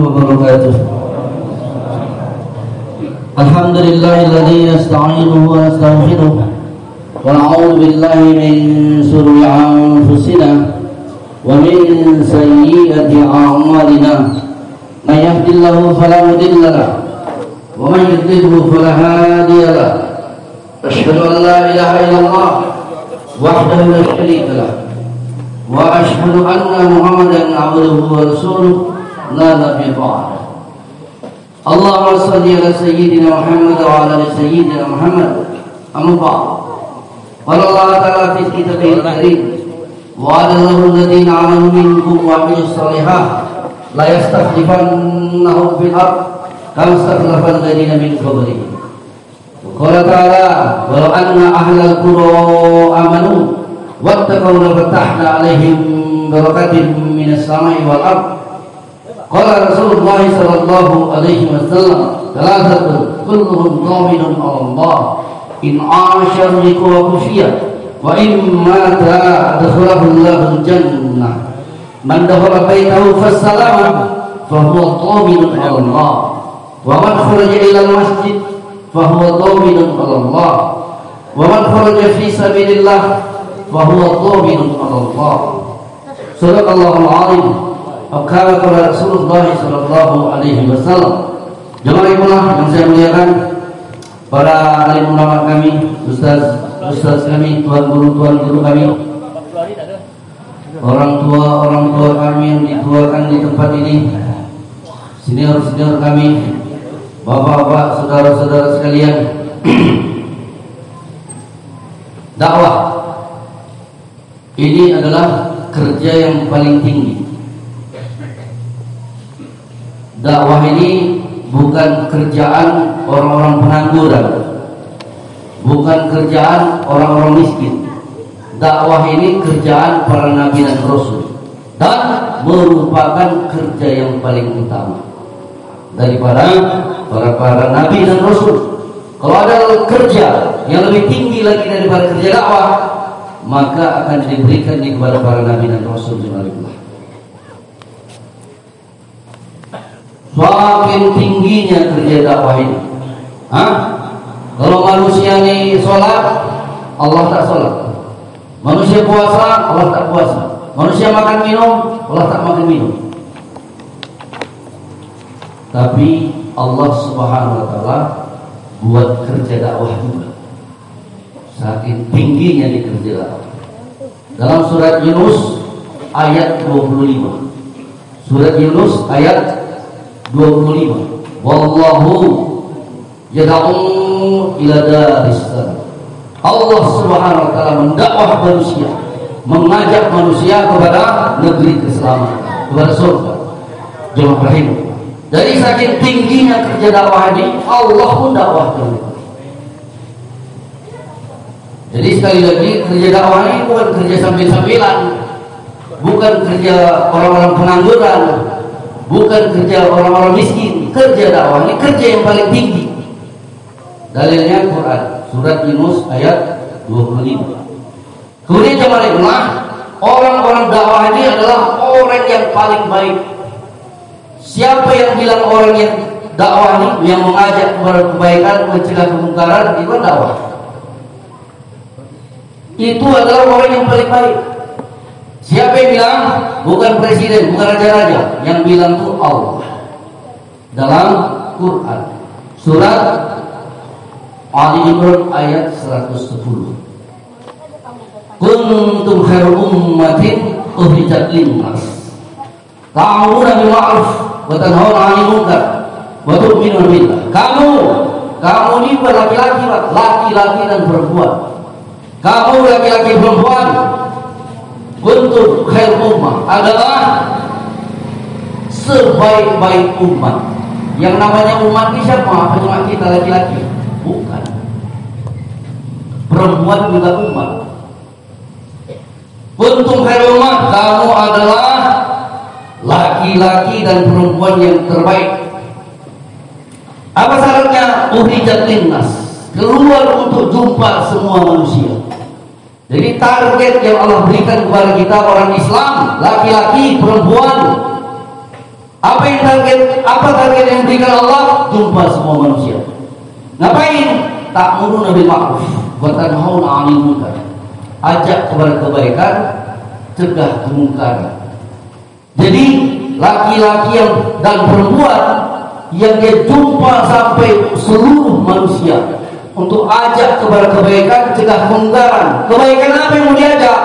wabarakatuh. Alhamdulillahilladzi nasta'inuhu wa nastaghfiruh wa na'udzu billahi min shururi anfusina wa min sayyiati a'malina. May yahdihillahu fala mudilla lahu wa may yudlilhu fala hadiya lahu. Asyhadu an la ilaha illallah wahdahu la syarika lahu wa asyhadu anna Muhammadan 'abduhu wa rasuluh la nabiyya ba'da. Allahumma shalli ala sayyidina Muhammad wa ala ali sayyidina Muhammad. Amma ba'd. Qala Allah ta'ala fi kitabihil karim wa 'ala alladhina amanu minkum wa 'amilus shalihat la yastakhlifannahum fil ard kama istakhlafa alladhina min qablihim. Qala ta'ala walau anna ahlal qura amanu wattaqaw la fatahna 'alaihim barakatin minas sama'i wal ard. Qala Rasulullah sallallahu alaihi wasallam thalathatu kulluhum dhaminun 'ala Allah in 'asha riqa wa kufiya wa in mata adkhalahu Allahu al-jannah man dakhala baitahu fassalama fa huwa dhaminun 'ala Allah wa man kharaja ila al-masjid fa huwa dhaminun 'ala Allah wa man kharaja fi sabilillah fa huwa dhaminun 'ala Allah. Sadaqallahul 'azim. Kala kala Rasulullah sallallahu alaihi wasallam. Jemaah yang saya muliakan, para alim ulama kami, ustaz kami, tuan guru kami, orang tua kami yang dituakan di tempat ini, senior kami, bapak-bapak, saudara-saudara sekalian. Dakwah ini adalah kerja yang paling tinggi. Dakwah ini bukan kerjaan orang-orang pengangguran, bukan kerjaan orang-orang miskin. Dakwah ini kerjaan para nabi dan rasul, dan merupakan kerja yang paling utama daripada para nabi dan rasul. Kalau ada kerja yang lebih tinggi lagi daripada kerja dakwah, maka akan diberikan kepada para nabi dan rasul. Semakin tingginya kerja dakwah ini. Kalau manusia ini sholat, Allah tak sholat. Manusia puasa, Allah tak puasa. Manusia makan minum, Allah tak makan minum. Tapi Allah Subhanahu wa ta'ala buat kerja dakwah juga. Saking tingginya di kerja dakwah. Dalam surat Yunus ayat 25. Surat Yunus ayat 25. Wallahu yad'u ila daris salam. Allah Subhanahu wa taala mendakwah manusia, mengajak manusia kepada negeri keselamatan, kepada surga. Jemaah rahim. Dari saking tingginya kerja dakwah ini, Allah pun dakwahkan. Jadi sekali lagi, kerja dakwah ini bukan kerja sambil-sambilan, bukan kerja orang-orang pengangguran, bukan kerja orang-orang miskin. Kerja dakwah ini kerja yang paling tinggi. Dalilnya Quran, surat Yunus ayat 25. Kemudian jemaah, orang-orang dakwah ini adalah orang yang paling baik. Siapa yang bilang orang yang dakwah ini, yang mengajak kepada kebaikan, mencegah kemungkaran, itu dakwah. Itu adalah orang yang paling baik. Siapa yang bilang? Bukan presiden, bukan raja-raja. Yang bilang itu Allah. Dalam Quran surat Ali Imran ayat 110. Kuntum khairu ummatin ukhrijat lin-nas ta'muruna bil ma'ruf wa tanhauna 'anil munkar wa tu'minuna billah. Kamu ini laki-laki dan perempuan. Kamu laki-laki perempuan, kuntum khairul ummah, adalah sebaik-baik umat. Yang namanya umat ini siapa? Penyumat kita laki-laki? Bukan. Perempuan juga umat. Kuntum khairul ummah, kamu adalah laki-laki dan perempuan yang terbaik. Apa syaratnya? Ukhrijat linnas, keluar untuk jumpa semua manusia. target yang Allah berikan kepada kita orang Islam, laki-laki, perempuan. Apa target yang diberikan Allah? Jumpa semua manusia. Ngapain? Ta'muruna bil ma'ruf wa tanhauna 'anil munkar. Ajak kepada kebaikan, cegah kemungkaran. Jadi laki-laki dan perempuan yang dia jumpa sampai seluruh manusia untuk ajak kepada kebaikan, cegah kemungkaran. Kebaikan apa yang mau diajak?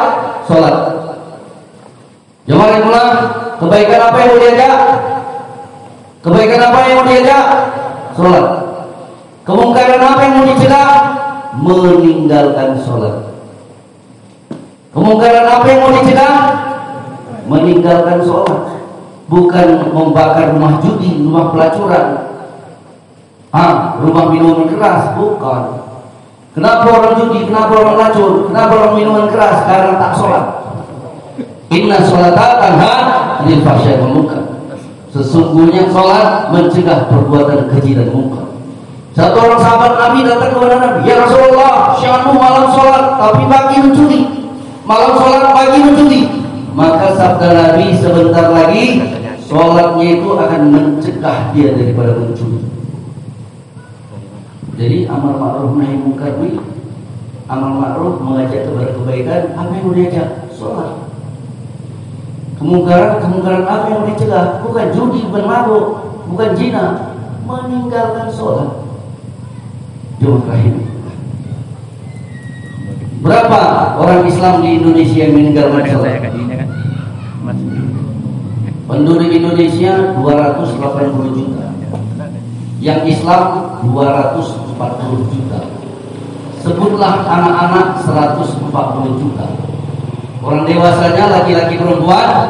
Salat. Jemaah mulai, kebaikan apa yang mau diajak? Kebaikan apa yang mau diajak? Salat. Kemungkaran apa yang mau dicegah? Meninggalkan salat. Kemungkaran apa yang mau dicegah? Meninggalkan salat. Bukan membakar rumah judi, rumah pelacuran, rumah minuman keras, bukan. Kenapa orang judi, kenapa orang pelacur, kenapa orang minuman keras? Karena tak sholat. Inna sholata tanha 'anil fahsya'i wal munkar. Sesungguhnya sholat mencegah perbuatan keji dan munkar. Satu orang sahabat Nabi datang kepada Nabi, ya Rasulullah, syanu malam sholat tapi pagi mencuri, malam sholat pagi mencuri. Maka sabda Nabi, sebentar lagi sholatnya itu akan mencegah dia daripada mencuri. Jadi amal ma'ruf nahi munkar ini, amal ma'ruf mengajak kepada kebaikan. Apa yang mau diajak? Sholat. Kemungkaran apa yang mau dicegah? Bukan judi, bukan mabuk, bukan zina, meninggalkan sholat. Berapa orang Islam di Indonesia yang meninggalkan sholat? Penduduk Indonesia 280 juta, yang Islam 240 juta. Sebutlah anak-anak 140 juta. Orang dewasanya laki-laki perempuan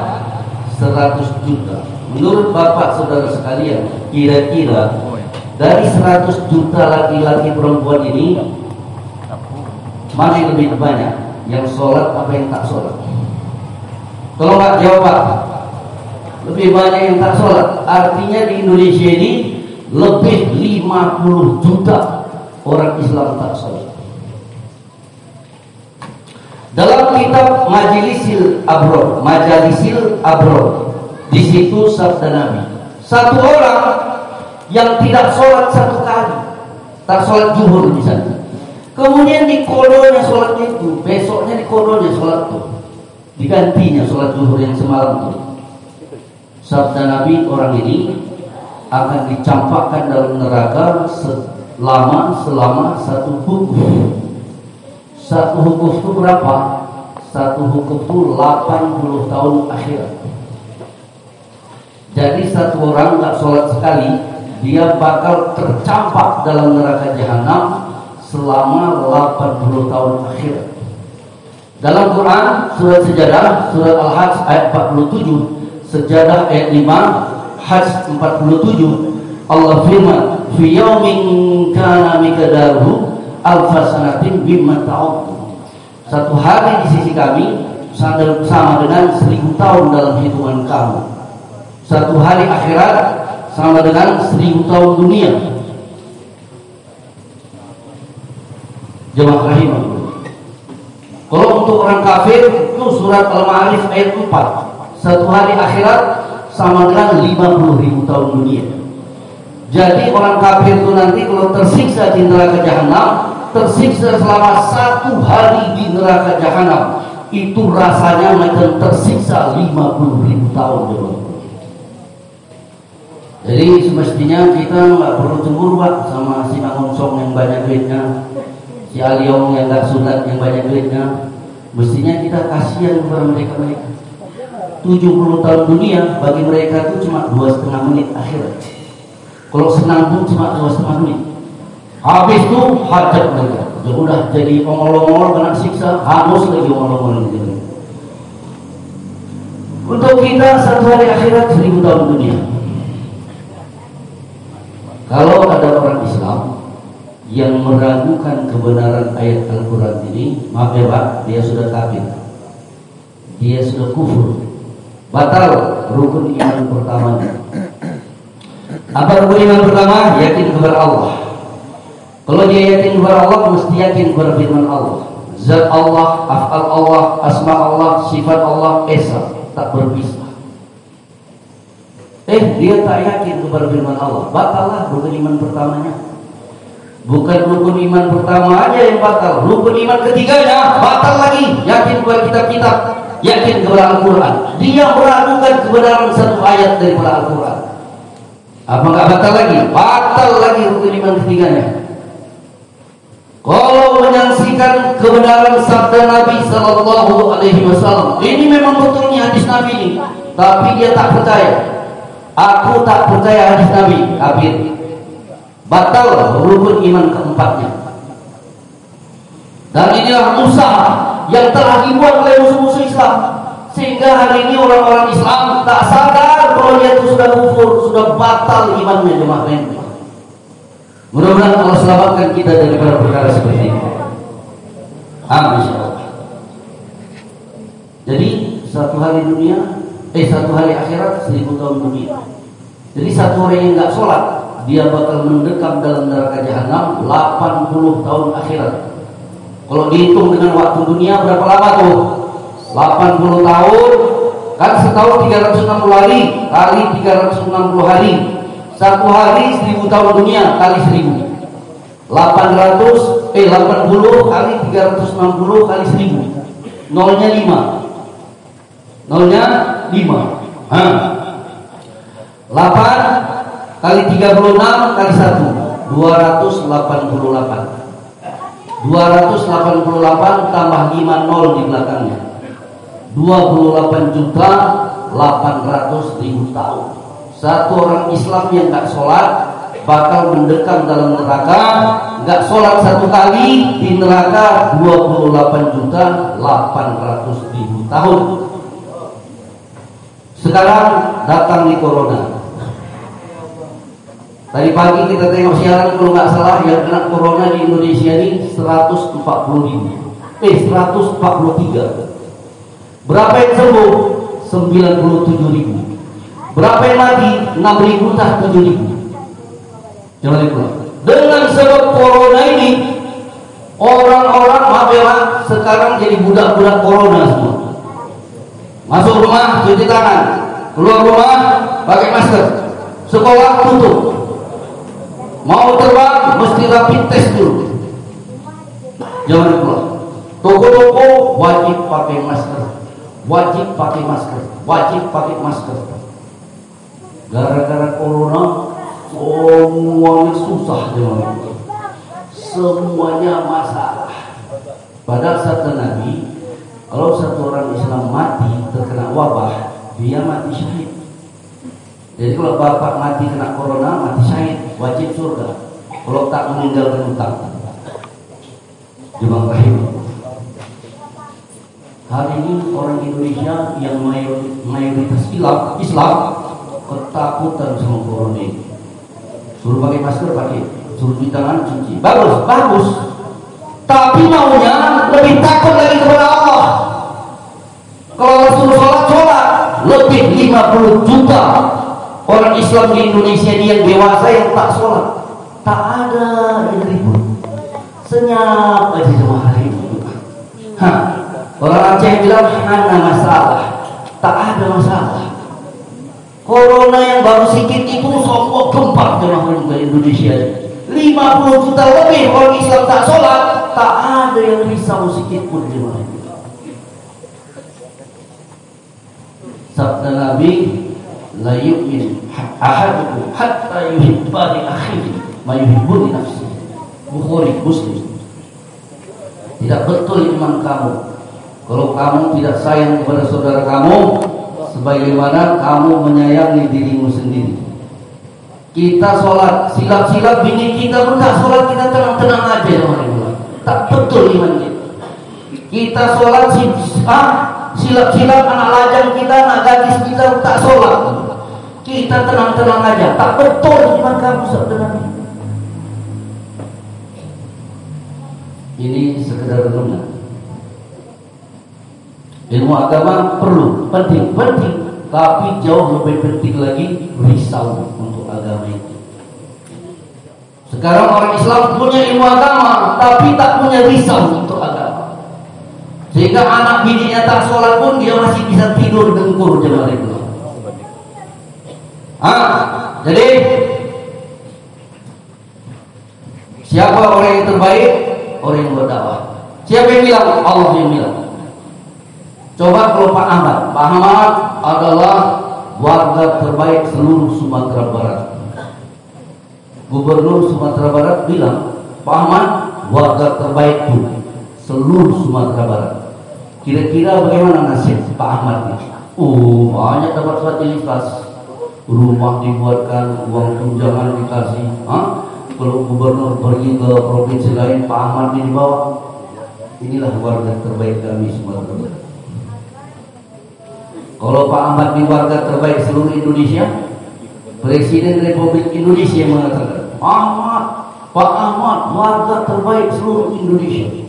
100 juta. Menurut bapak saudara sekalian, kira-kira dari 100 juta laki-laki perempuan ini, mana yang lebih banyak? Yang sholat apa yang tak sholat? Kalau nggak jawab, lebih banyak yang tak sholat. Artinya di Indonesia ini lebih 50 juta orang Islam tak sholat. Dalam kitab Majalisil Abror, di situ sabda Nabi, satu orang yang tidak sholat satu kali, tak sholat zuhur misalnya, kemudian dikodonya sholatnya itu, besoknya dikodonya sholat itu, digantinya sholat zuhur yang semalam itu. Sabda Nabi, orang ini akan dicampakkan dalam neraka selama satu hukum. Satu hukum itu berapa? Satu hukum itu 80 tahun akhirat. Jadi satu orang tak sholat sekali, dia bakal tercampak dalam neraka jahanam selama 80 tahun akhirat. Dalam Quran surat Sejadah, surat Al-Hajj ayat 47, Sejadah ayat 5, Hajj 47, Allah firman, fi yaumin kana miqdaruhu alfa sanatin mimma ta'uddu. Satu hari di sisi kami sama dengan 1000 tahun dalam hitungan kamu. Satu hari akhirat sama dengan 1000 tahun dunia. Jemaah rahimahullah. Kalau untuk orang kafir itu surat Al-Ma'arij ayat 4. Satu hari akhirat sama dengan 50.000 tahun dunia. Jadi orang kafir itu nanti kalau tersiksa di neraka jahanam, tersiksa selama satu hari di neraka jahanam, itu rasanya macam tersiksa 50.000 tahun. Jadi semestinya kita nggak perlu cemburu Pak sama si Mangonsong yang banyak duitnya, si Aliong yang nggak sunat yang banyak duitnya. Mestinya kita kasihan kepada mereka. 70 tahun dunia bagi mereka itu cuma 2,5 menit akhirat. Kalau senang pun cuma 2,5 menit. Habis itu hajat mereka. Ya udah jadi ongol-ongol kena siksa, hangus lagi ongol-ongol gitu. Untuk kita satu hari akhirat 1000 tahun dunia. Kalau ada orang Islam yang meragukan kebenaran ayat Al-Quran ini, maaf ya Pak, dia sudah kafir, dia sudah kufur, batal rukun iman pertamanya. Apa rukun iman pertama? Yakin kepada Allah. Kalau dia yakin kepada Allah, mesti yakin kepada firman Allah. Zat Allah, af'al Allah, asma Allah, sifat Allah esa, tak berpisah. Dia tak yakin kepada firman Allah, batallah rukun iman pertamanya. Bukan rukun iman pertama aja yang batal, rukun iman ketiganya batal lagi. Yakin kepada kitab-kitab, yakin kepada Al-Quran. Dia meragukan kebenaran satu ayat daripada Al-Quran. Apa enggak batal lagi? Batal lagi rukun iman ketiganya. Kalau menyaksikan kebenaran sabda Nabi Sallallahu Alaihi Wasallam, ini memang betul nih hadis Nabi ini, tapi dia tak percaya. Aku tak percaya hadis Nabi, kafir. Batal rukun iman keempatnya. Dan inilah usaha yang telah dibuat oleh musuh-musuh Islam, sehingga hari ini orang-orang Islam tak sadar kalau dia itu sudah kufur, sudah batal imannya, jemaah lain. Mudah-mudahan Allah selamatkan kita daripada perkara seperti ini. Amin insyaallah. Jadi satu hari akhirat 1000 tahun dunia. Jadi satu orang yang enggak sholat, dia bakal mendekam dalam neraka jahanam 80 tahun akhirat. Kalau dihitung dengan waktu dunia berapa lama tuh? 80 tahun kan setahun 360 hari kali 360 hari. Satu hari 1000 tahun dunia kali 1000. 80 kali 360 kali 1000. Nolnya 5. 8 kali 36 kali 1 288. 288 tambah 5 nol di belakangnya 28.800.000 tahun. Satu orang Islam yang gak sholat bakal mendekam dalam neraka. Gak sholat satu kali di neraka 28.800.000 tahun. Sekarang datang di corona. Tadi pagi kita tengok siaran, kalau nggak salah yang kena corona di Indonesia ini 143. Berapa yang sembuh? 97.000. Berapa yang mati? 6.000 entah 7.000. Jangan lupa. Dengan sebab corona ini, orang-orang sekarang jadi budak-budak corona semua. Masuk rumah cuci tangan, keluar rumah pakai masker, sekolah tutup, mau terbang mesti rapid test dulu. Jangan keluar. Toko-toko wajib pakai masker, wajib pakai masker, wajib pakai masker. Gara-gara corona semuanya susah, semuanya masalah. Padahal sabda Nabi, kalau satu orang Islam mati terkena wabah, dia mati syahid. Jadi kalau bapak mati kena corona, mati syahid, wajib surga. Kalau tak meninggalkan utang. Jemaah rahim. Hari ini orang Indonesia yang mayoritas Islam ketakutan sama corona ini. Suruh pakai masker pakai, suruh cuci tangan cuci. Bagus. Tapi maunya lebih takut lagi kepada Allah. Kalau suruh sholat, lebih 50 juta orang Islam di Indonesia ini yang dewasa yang tak sholat. Tak ada yang ribut, senyap aja jemaah hari ini. Orang Aceh bilang hanya masalah, tak ada masalah. Corona yang baru sedikit itu semua gempa jemaah di Indonesia. 50 juta lebih orang Islam tak sholat, tak ada yang risau sedikit pun jemaah. Sabda Nabi, la yu'min ahadukum hatta yuhibba li akhihi ma yuhibbu li nafsihi. Bukhari, Muslim. Tidak betul iman kamu kalau kamu tidak sayang kepada saudara kamu sebagaimana kamu menyayangi dirimu sendiri. Kita sholat, silap-silap bini kita enggak sholat, kita tenang-tenang aja ya. Tak betul iman kita. Kita sholat silap-silap anak lajang kita, anak gadis kita tak sholat, kita tenang-tenang aja. Tak betul iman kamu sebenarnya. Ini sekedar renungan. Ilmu agama perlu, penting, tapi jauh lebih penting lagi risau untuk agama itu. Sekarang orang Islam punya ilmu agama, tapi tak punya risau untuk agama. Sehingga anak bininya tak sholat pun dia masih bisa tidur dengkur jemaah itu. Jadi siapa orang yang terbaik? Orang yang berdakwah. Siapa yang bilang? Allah yang bilang. Coba kalau Pak Ahmad adalah warga terbaik seluruh Sumatera Barat. Gubernur Sumatera Barat bilang Pak Ahmad warga terbaik itu seluruh Sumatera Barat. Kira-kira bagaimana nasib Pak Ahmad ini? Banyak dapat fasilitas, rumah dibuatkan, uang tunjangan dikasih. Kalau gubernur pergi ke provinsi lain, Pak Ahmad ini dibawa. Inilah warga terbaik kami Sumatera Barat. Kalau Pak Ahmad di warga terbaik seluruh Indonesia, Presiden Republik Indonesia mengatakan, Pak Ahmad warga terbaik seluruh Indonesia.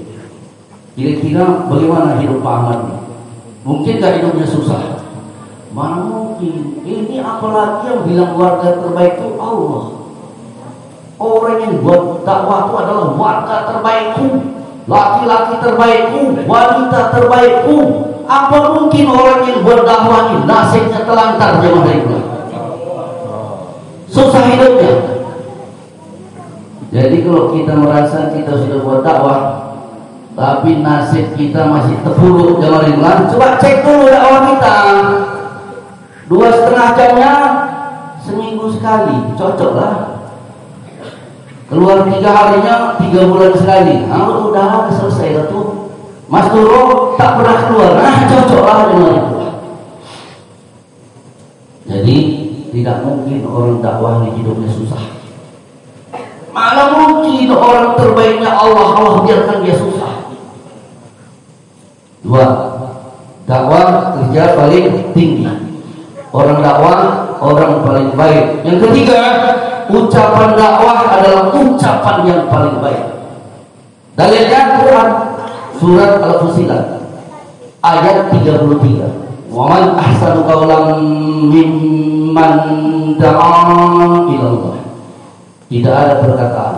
Kira-kira bagaimana hidup Pak Ahmad ini? Mungkin gak hidupnya susah? Mana mungkin? Ini apalagi yang bilang warga terbaik itu Allah. Orang yang buat dakwah itu adalah warga terbaikku, laki-laki terbaikku, wanita terbaikku. Apa mungkin orang yang buat dakwah ini nasibnya telantar jemaah itu? Susah hidupnya. Jadi kalau kita merasa kita sudah buat dakwah, tapi nasib kita masih terpuruk jemaah itu, coba cek dulu dakwah kita. 2,5 jamnya seminggu sekali, cocok lah. Keluar 3 harinya 3 bulan sekali. Udah selesai lah tuh. Mas Duro tak pernah keluar. Cocok lah dengan itu. Jadi tidak mungkin orang dakwah di hidupnya susah. Mana mungkin orang terbaiknya Allah biarkan dia susah. 2. Dakwah kerja paling tinggi. Orang dakwah orang paling baik. Yang ketiga, ucapan dakwah adalah ucapan yang paling baik. Dalilnya Quran surat Al-Fusilat ayat 33. Wa man ahsanu qawlan mimman da'a ila Allah. Tidak ada perkataan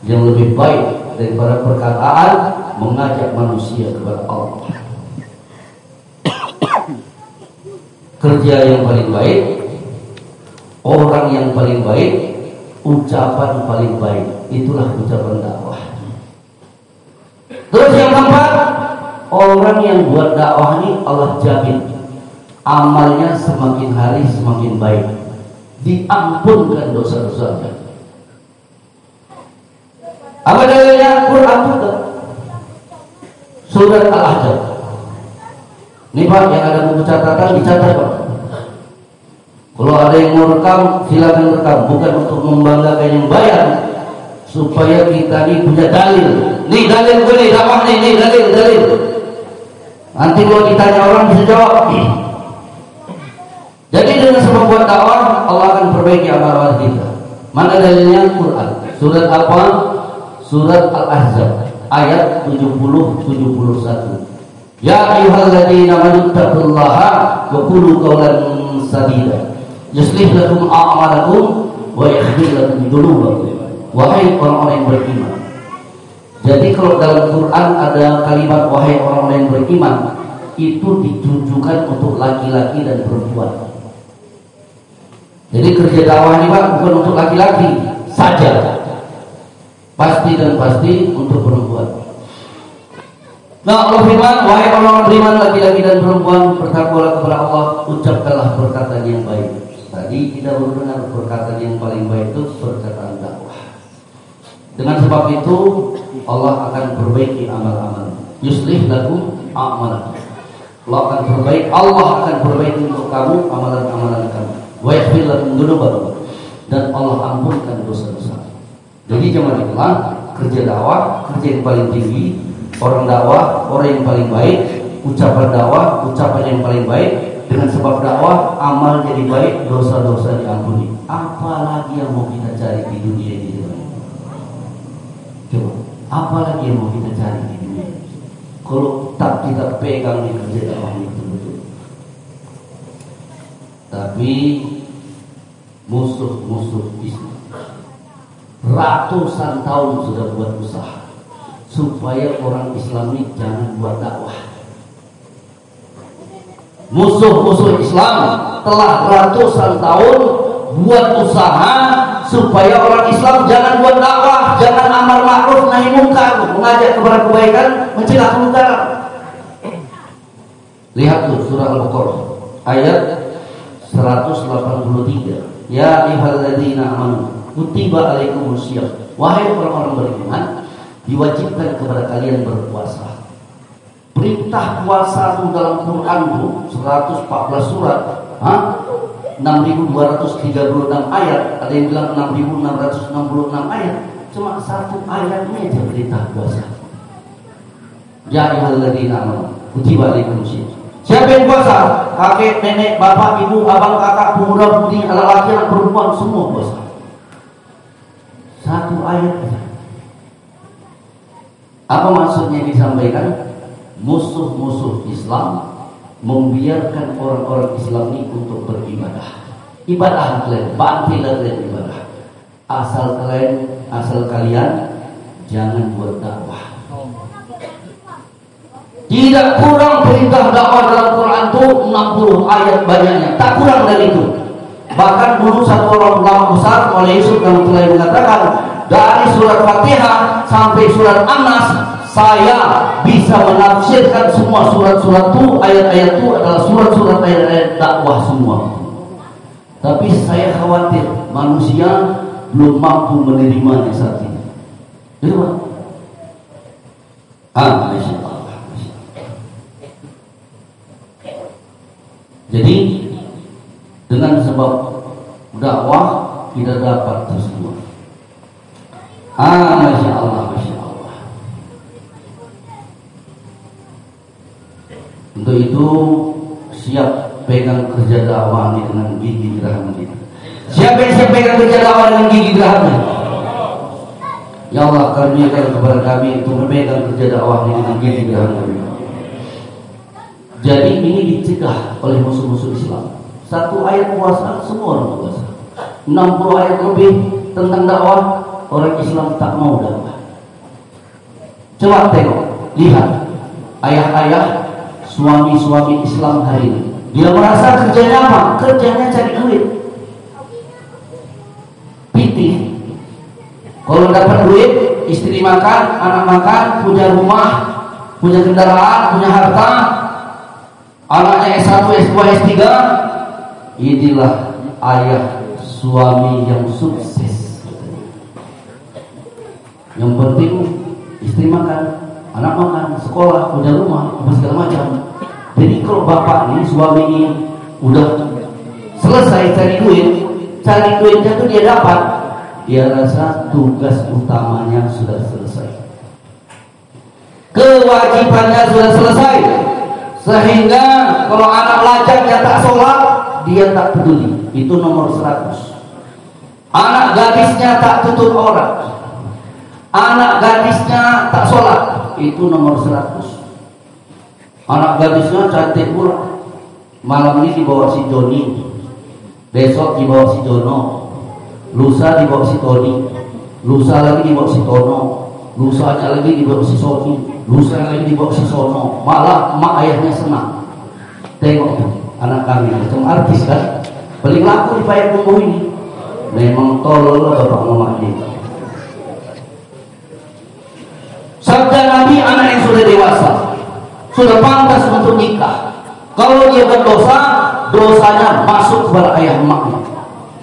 yang lebih baik daripada perkataan mengajak manusia kepada Allah. Kerja yang paling baik, orang yang paling baik, ucapan paling baik, itulah ucapan dakwah. Terus yang keempat, orang yang buat dakwah ini Allah jamin amalnya semakin hari semakin baik, diampunkan dosa-dosanya. Apa dalilnya? Quran juga. Surat Al-Ahzab. Ini Pak yang ada buku catatan dicatat Pak. Kalau ada yang mau rekam silakan rekam, bukan untuk membanggakan yang bayar, supaya kita ini punya dalil. Nih dalil gue nih, dakwah nih dalil. Nanti kalau ditanya orang bisa jawab. Jadi dengan sebab buat dakwah Allah akan perbaiki amal-amal kita. Mana dalilnya? Quran. Surat apa? Surat Al-Ahzab ayat 70-71. Ya ayyuhalladzina amanu taqullaha wa qulu qawlan sadida yuslih lakum a'malakum wa yaghfir lakum dzunubakum. Wahai orang-orang yang beriman. Jadi kalau dalam Quran ada kalimat wahai orang-orang yang beriman, itu ditujukan untuk laki-laki dan perempuan. Jadi kerja dakwah ini Pak bukan untuk laki-laki saja, pasti dan pasti untuk perempuan. Nah Allah firman, wahai orang beriman laki-laki dan perempuan, bertakwalah kepada Allah, ucapkanlah perkataan yang baik. Tadi kita baru dengar perkataan yang paling baik itu perkataan dakwah. Dengan sebab itu Allah akan perbaiki amal-amal. Yuslih lakum a'malakum. Allah akan perbaiki untuk kamu amalan-amalan kamu. Wa yaghfir lakum dzunubakum, dan Allah ampunkan dosa-dosa. Jadi jangan itulah kerja dakwah, kerja yang paling tinggi. Orang dakwah, orang yang paling baik. Ucapan dakwah, ucapan yang paling baik. Dengan sebab dakwah, amal jadi baik, dosa-dosa diampuni. Apalagi yang mau kita cari di dunia ini? Coba, apalagi yang mau kita cari di dunia ini? Kalau tak kita pegang di kerja dakwah itu betul. Tapi musuh-musuh Islam ratusan tahun sudah buat usaha supaya orang Islam ini jangan buat dakwah. musuh-musuh Islam telah ratusan tahun buat usaha supaya orang Islam jangan buat dakwah, jangan amar ma'ruf nahi munkar, mengajak kepada kebaikan, mencegah kemungkaran. Lihat tuh surah Al-Baqarah ayat 183. Ya ayyuhalladzina amanu kutiba alaikumusiyam. Wahai orang-orang beriman, diwajibkan kepada kalian berpuasa. Perintah puasa itu dalam Quran itu 114 surat, 6.236 ayat, ada yang bilang 6.666 ayat. Cuma satu ayatnya aja perintah puasa. Ya ayyuhalladzina amanu kutiba alaikumusiyam. Siapa yang puasa? Kakek, nenek, bapak, ibu, abang, kakak, pemuda, pemudi, laki-laki, anak perempuan, semua puasa. Satu ayat aja. Apa maksudnya disampaikan? Musuh-musuh Islam membiarkan orang-orang Islam ini untuk beribadah. Ibadah kalian, bantilah kalian ibadah. Asal kalian jangan buat dakwah. Tidak kurang perintah dakwah dalam Quran itu 60 ayat banyaknya, tak kurang dari itu. Bahkan dulu satu orang ulama besar oleh Yusuf yang telah mengatakan, dari surat Fatihah sampai surat An-Nas saya bisa menafsirkan semua surat-surat itu, ayat-ayat itu adalah surat-surat ayat-ayat dakwah semua. Tapi saya khawatir manusia belum mampu menerimanya saat ini. Gitu Pak? Masya Allah. Jadi dengan sebab dakwah kita dapat tersebut. Masya Allah, Masya Allah. Untuk itu siap pegang kerja dakwah ini dengan gigi geraham kita. Siapa yang siap pegang kerja dakwah dengan gigi geraham? Ya Allah, karuniakan kepada kami untuk memegang kerja dakwah ini dengan gigi geraham kami. Jadi ini dicegah oleh musuh-musuh Islam. Satu ayat puasa, semua orang puasa. 60 ayat lebih tentang dakwah, orang Islam tak mau dakwah. Coba tengok, lihat ayah-ayah, suami-suami Islam hari ini. Dia merasa kerjanya apa? Kerjanya cari duit. Pitih. Kalau dapat duit, istri makan, anak makan, punya rumah, punya kendaraan, punya harta, anaknya S1, S2, S3. Inilah ayah suami yang sukses. Yang penting istri makan, anak makan, sekolah, punya rumah, apa segala macam. Jadi kalau bapak ini, suami ini udah selesai cari duitnya tuh dia dapat, dia rasa tugas utamanya sudah selesai, kewajibannya sudah selesai. Sehingga kalau anak lajangnya tak sholat, dia tak peduli. Itu nomor 100. Anak gadisnya tak tutup aurat, anak gadisnya tak sholat, itu nomor 100. Anak gadisnya cantik pula, malam ini dibawa si Joni, besok dibawa si Jono, lusa dibawa si Tony, lusa lagi dibawa si Tono, lusanya lagi dibawa si Sony, lusa lagi dibawa si Sono. Malah emak ayahnya senang. Tengok anak kami macam artis kan, paling laku di payah tunggu ini. Memang tolol bapak mama ini. Sabda Nabi, anak yang sudah dewasa sudah pantas untuk nikah. Kalau dia berdosa, dosanya masuk kepada ayah emaknya.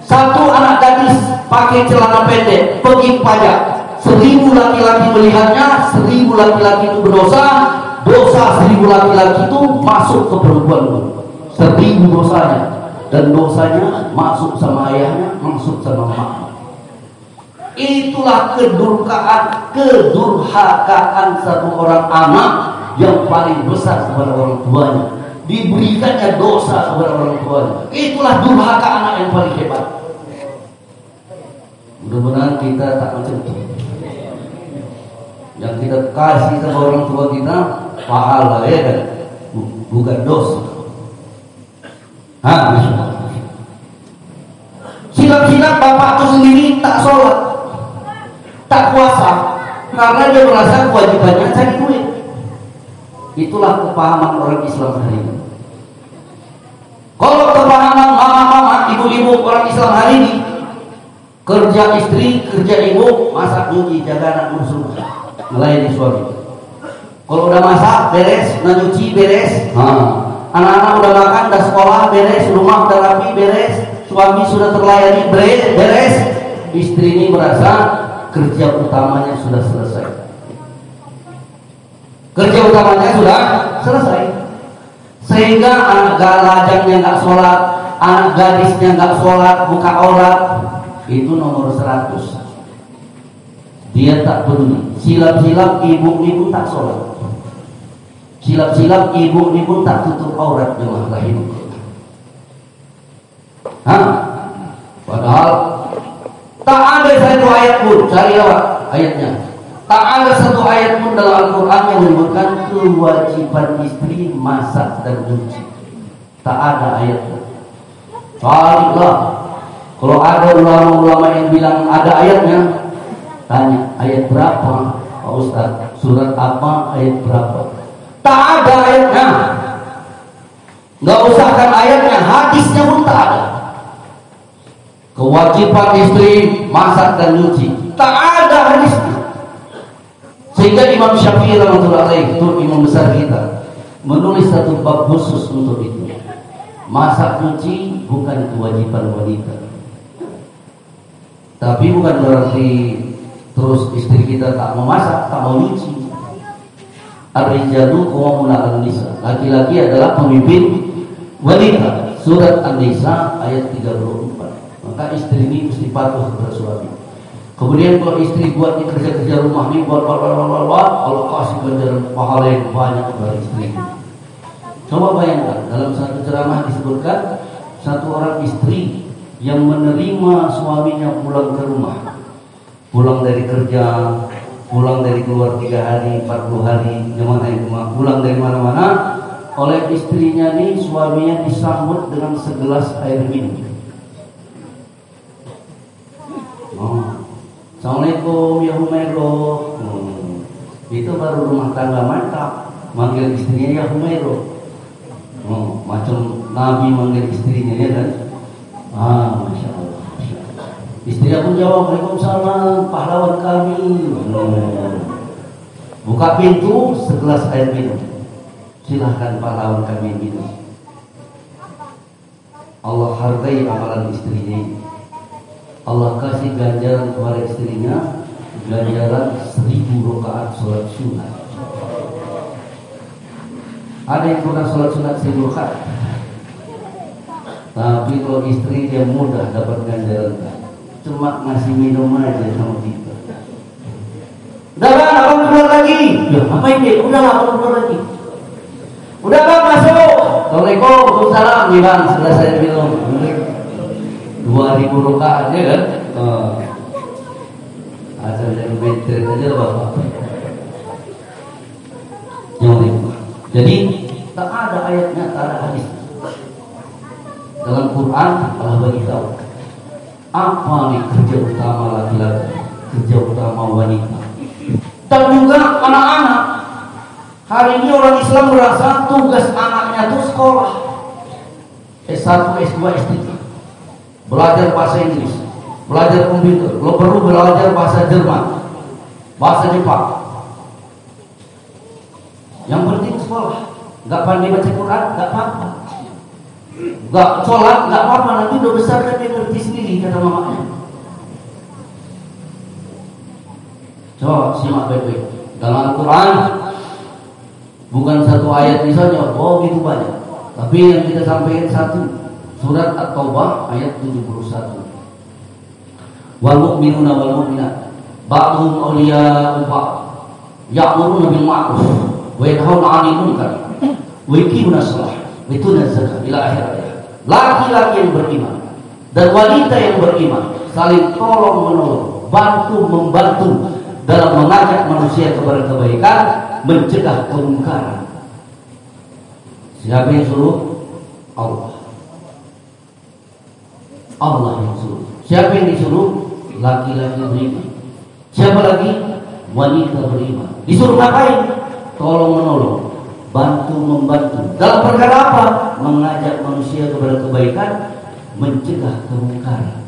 Satu anak gadis pakai celana pendek pergi pajak, 1000 laki-laki melihatnya, 1000 laki-laki itu berdosa, dosa 1000 laki-laki itu masuk ke perempuan itu, 1000 dosanya, dan dosanya masuk sama ayahnya, masuk sama emaknya. Itulah kedurhakaan satu orang anak yang paling besar kepada orang tuanya, diberikannya dosa kepada orang tuanya. Itulah durhaka anak yang paling hebat. Mudah-mudahan kita tak macam itu. Yang kita kasih sama orang tua kita pahala, ya kan? Bukan dosa. Silap-silap bapak itu sendiri tak sholat, tak puasa, karena dia merasa kewajibannya cari duit. Itulah kepahaman orang Islam hari ini. ibu-ibu orang Islam hari ini, kerja istri, kerja ibu, masak, nyuci, jaga anak, ngurus rumah, melayani suami. Kalau udah masak beres, nyuci beres, anak-anak udah makan, udah sekolah beres, rumah udah rapi beres, suami sudah terlayani beres, istri ini merasa kerja utamanya sudah selesai. Kerja utamanya sudah selesai. Sehingga anak galajangnya nggak sholat, anak gadisnya nggak sholat, buka aurat, itu nomor 100. Dia tak peduli. Silap-silap ibu-ibu tak sholat, silap-silap ibu-ibu tak tutup aurat jemaah lahir. Padahal tak ada satu ayat pun, cari ayatnya. Tak ada satu ayat pun dalam Al-Quran yang menyebutkan kewajiban istri masak dan cuci. Tak ada ayatnya. Carilah. Kalau ada ulama-ulama yang bilang ada ayatnya, tanya ayat berapa Pak Ustaz, surat apa, ayat berapa. Tak ada ayatnya. Nggak usahkan ayatnya, hadisnya pun tak ada. Kewajiban istri masak dan nyuci, tak ada hadisnya. Sehingga Imam Syafi'i rahimahullah alaih, itu imam besar kita, menulis satu bab khusus untuk itu. Masak nyuci bukan kewajiban wanita, tapi bukan berarti terus istri kita tak mau masak, tak mau nyuci. Ar-rijalu qawwamun 'alan nisa, laki-laki adalah pemimpin wanita. Surat An-Nisa ayat 34. Maka istri ini mesti patuh kepada suami. Kemudian kalau istri buat kerja-kerja rumah ini, buat Allah kasih ganjaran pahala yang banyak kepada istri. Coba bayangkan, dalam satu ceramah disebutkan satu orang istri yang menerima suaminya pulang ke rumah, pulang dari kerja, pulang dari keluar 3 hari, 40 hari, pulang dari mana-mana, oleh istrinya nih, suaminya disambut dengan segelas air minum. Assalamualaikum ya Humairo. Itu baru rumah tangga mantap, manggil istrinya ya Humairo. Macam Nabi manggil istrinya, ya kan? Masya Allah, Masya Allah. Istri aku jawab, Waalaikumsalam, pahlawan kami. Buka pintu, segelas air minum. Silahkan pahlawan kami minum. Allah hargai amalan istrinya. Allah kasih ganjaran kepada istrinya, ganjaran 1000 rakaat sholat sunat. Ada yang pernah sholat sunat 1000 rakaat, tapi kalau istri dia mudah dapat ganjaran, cuma ngasih minum aja sama kita. Udah bang, abang keluar lagi. Ya ngapain deh? Udah lah, abang keluar lagi. Udah bang, masuk. Assalamualaikum, waalaikumsalam. Nih bang, sudah saya minum 2000 rakaat, ya kan? Asal dari metret aja bapak. Jadi tak ada ayatnya, tak ada hadis. Dalam Quran Allah bagi tahu apa nih kerja utama laki-laki, kerja utama wanita, dan juga anak-anak. Hari ini orang Islam merasa tugas anaknya itu sekolah, S1, S2, S3. Belajar bahasa Inggris, belajar komputer, lo perlu belajar bahasa Jerman, bahasa Jepang. Yang penting sekolah. Gak pandai baca Quran, gak apa-apa. Gak sholat, gak apa-apa. Nanti udah besar kan dia ngerti sendiri, kata mamanya. Coba simak baik-baik. Dalam Al-Quran bukan satu ayat misalnya, oh gitu banyak. Tapi yang kita sampaikan satu, surat At-Taubah ayat 71. Wal mu'minuna wal mu'minat ba'dhum awliya'u ba'd ya'muruna bil ma'ruf wa yanhauna 'anil munkar wa yuqimuna shalah wa yutuna zakah ila akhir ayat. Laki-laki yang beriman dan wanita yang beriman saling tolong menolong, bantu membantu dalam mengajak manusia kepada kebaikan, mencegah kemungkaran. Siapa yang suruh? Allah. Allah yang suruh. Siapa yang disuruh? Laki-laki beriman. Siapa lagi? Wanita beriman. Disuruh ngapain? Tolong menolong, bantu membantu. Dalam perkara apa? Mengajak manusia kepada kebaikan, mencegah kemungkaran.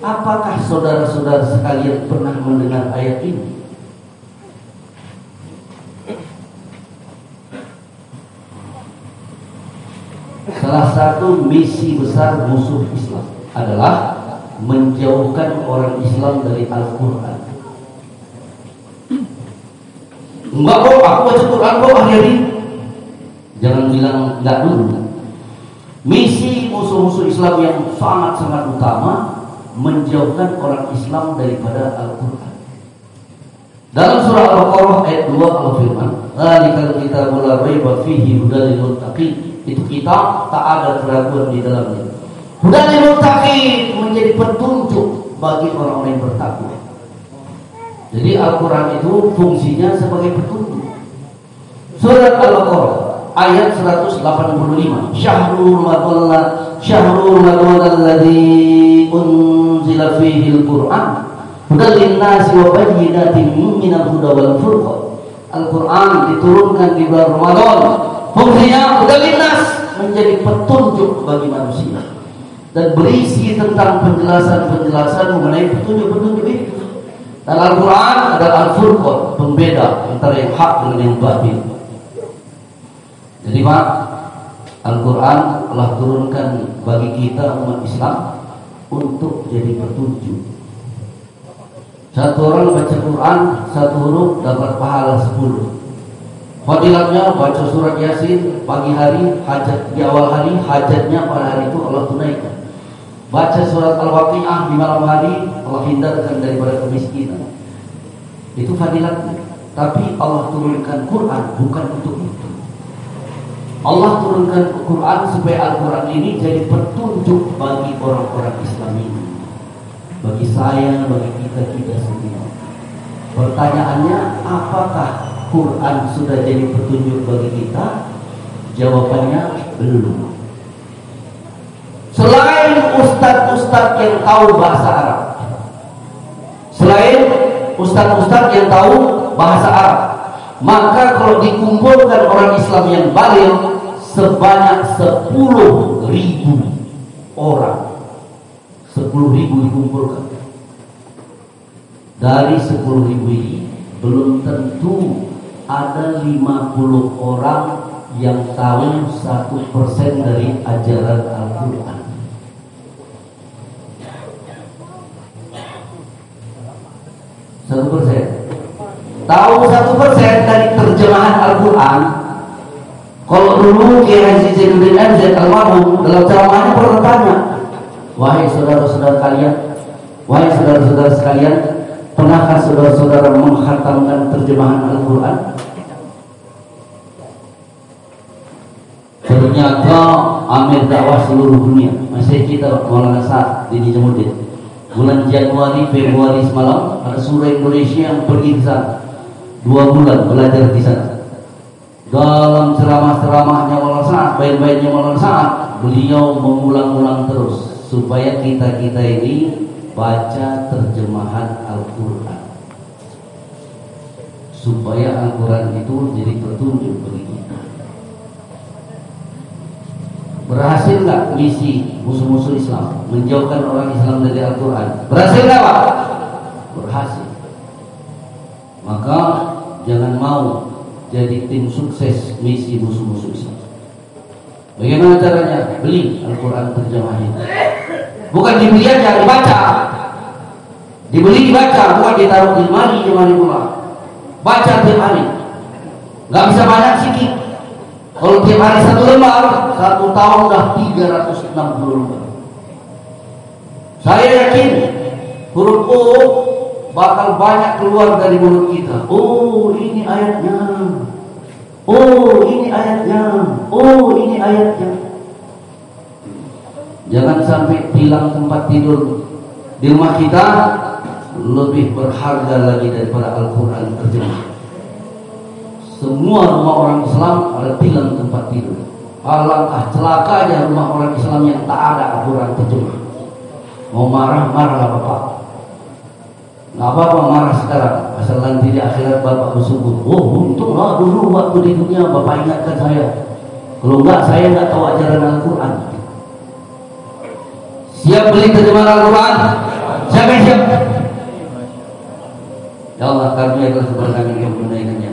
Apakah saudara-saudara sekalian pernah mendengar ayat ini? Salah satu misi besar musuh Islam adalah menjauhkan orang Islam dari Al-Quran. Enggak kok, aku baca Quran kok hari-hari. Jangan bilang enggak dulu. Misi musuh-musuh Islam yang sangat-sangat utama, menjauhkan orang Islam daripada Al-Quran. Dalam surah Al-Baqarah ayat 2 Allah firman, "Dzalikal kitabul la raiba fihi hudal lil muttaqin." Itu kitab tak ada keraguan di dalamnya. Hudal lil muttaqin, menjadi petunjuk bagi orang-orang yang bertakwa. Jadi Al-Quran itu fungsinya sebagai petunjuk. Surat Al-Baqarah ayat 185, Syahrul Ramadan alladzi unzila fihi al-Qur'an hudal lin-nasi wa bayyinatin minal huda wal furqan. Al-Quran diturunkan di bulan Ramadan. Fungsinya hudal lin-nas, menjadi petunjuk bagi manusia dan berisi tentang penjelasan-penjelasan mengenai petunjuk-petunjuk itu. Dan Al-Quran adalah Al-Furqan, pembeda antara yang hak dengan yang batil. Jadi Pak, Al-Quran telah turunkan bagi kita umat Islam untuk jadi petunjuk. Satu orang baca Quran, satu huruf dapat pahala 10. Fadilatnya baca surat Yasin pagi hari, hajat di awal hari, hajatnya pada hari itu Allah tunaikan. Baca surat Al-Waqi'ah di malam hari, Allah hindarkan daripada kemiskinan. Itu fadilatnya. Tapi Allah turunkan Quran bukan untuk itu. Allah turunkan Quran supaya Al-Quran ini jadi petunjuk bagi orang-orang Islam ini, bagi saya, bagi kita semua. Pertanyaannya, apakah Quran sudah jadi petunjuk bagi kita? Jawabannya belum. Selain ustadz-ustadz yang tahu bahasa Arab, maka kalau dikumpulkan orang Islam yang baligh sebanyak 10.000 orang, 10.000 dikumpulkan. Dari 10.000 ini belum tentu ada 50 orang yang tahu 1% dari ajaran Al-Quran. Tahu 1% dari terjemahan Al-Quran. Kalau dulu Kiai Haji Zainuddin MZ almarhum dalam ceramahnya pernah tanya, wahai saudara-saudara sekalian, pernahkah saudara-saudara menghatamkan terjemahan Al-Quran? Ternyata amir dakwah seluruh dunia, masih kita Maulana Sa'ad di Nijamuddin, bulan Januari Februari semalam ada surah Indonesia yang pergi ke sana 2 bulan belajar di sana. Dalam ceramah-ceramahnya Maulana Sa'ad, baik-baiknya Maulana Sa'ad, beliau mengulang-ulang terus supaya kita ini baca terjemahan Al-Quran, supaya Al-Quran itu jadi petunjuk bagi kita. Berhasil nggak misi musuh-musuh Islam menjauhkan orang Islam dari Al-Quran? Berhasil nggak Pak? Berhasil. Maka jangan mau jadi tim sukses misi musuh-musuh Islam. Bagaimana caranya? Beli Al-Quran terjemahan. Bukan dibeli aja, dibaca. Dibeli dibaca, bukan ditaruh di lemari pula. Baca tiap hari. Gak bisa banyak sikit. Kalau tiap hari 1 lembar, 1 tahun udah 360 lembar. Saya yakin huruf O bakal banyak keluar dari mulut kita. Oh, ini ayatnya. Oh, ini ayatnya. Oh, ini ayatnya. Jangan sampai hilang tempat tidur di rumah kita lebih berharga lagi daripada Al-Quran terjemah. Semua rumah orang Islam ada tilang tempat tidur. Alangkah celakanya rumah orang Islam yang tak ada Al-Quran terjemah. Mau marah-marah Bapak. Nggak apa-apa marah sekarang, asal nanti di akhirat Bapak bersyukur. Oh, untunglah dulu waktu di dunia Bapak ingatkan saya. Kalau enggak, saya nggak tahu ajaran Al-Quran. Siap beli terjemahan Al-Quran? Siapa yang siap? Ya Allah, karuniailah kepada kami yang menunaikannya.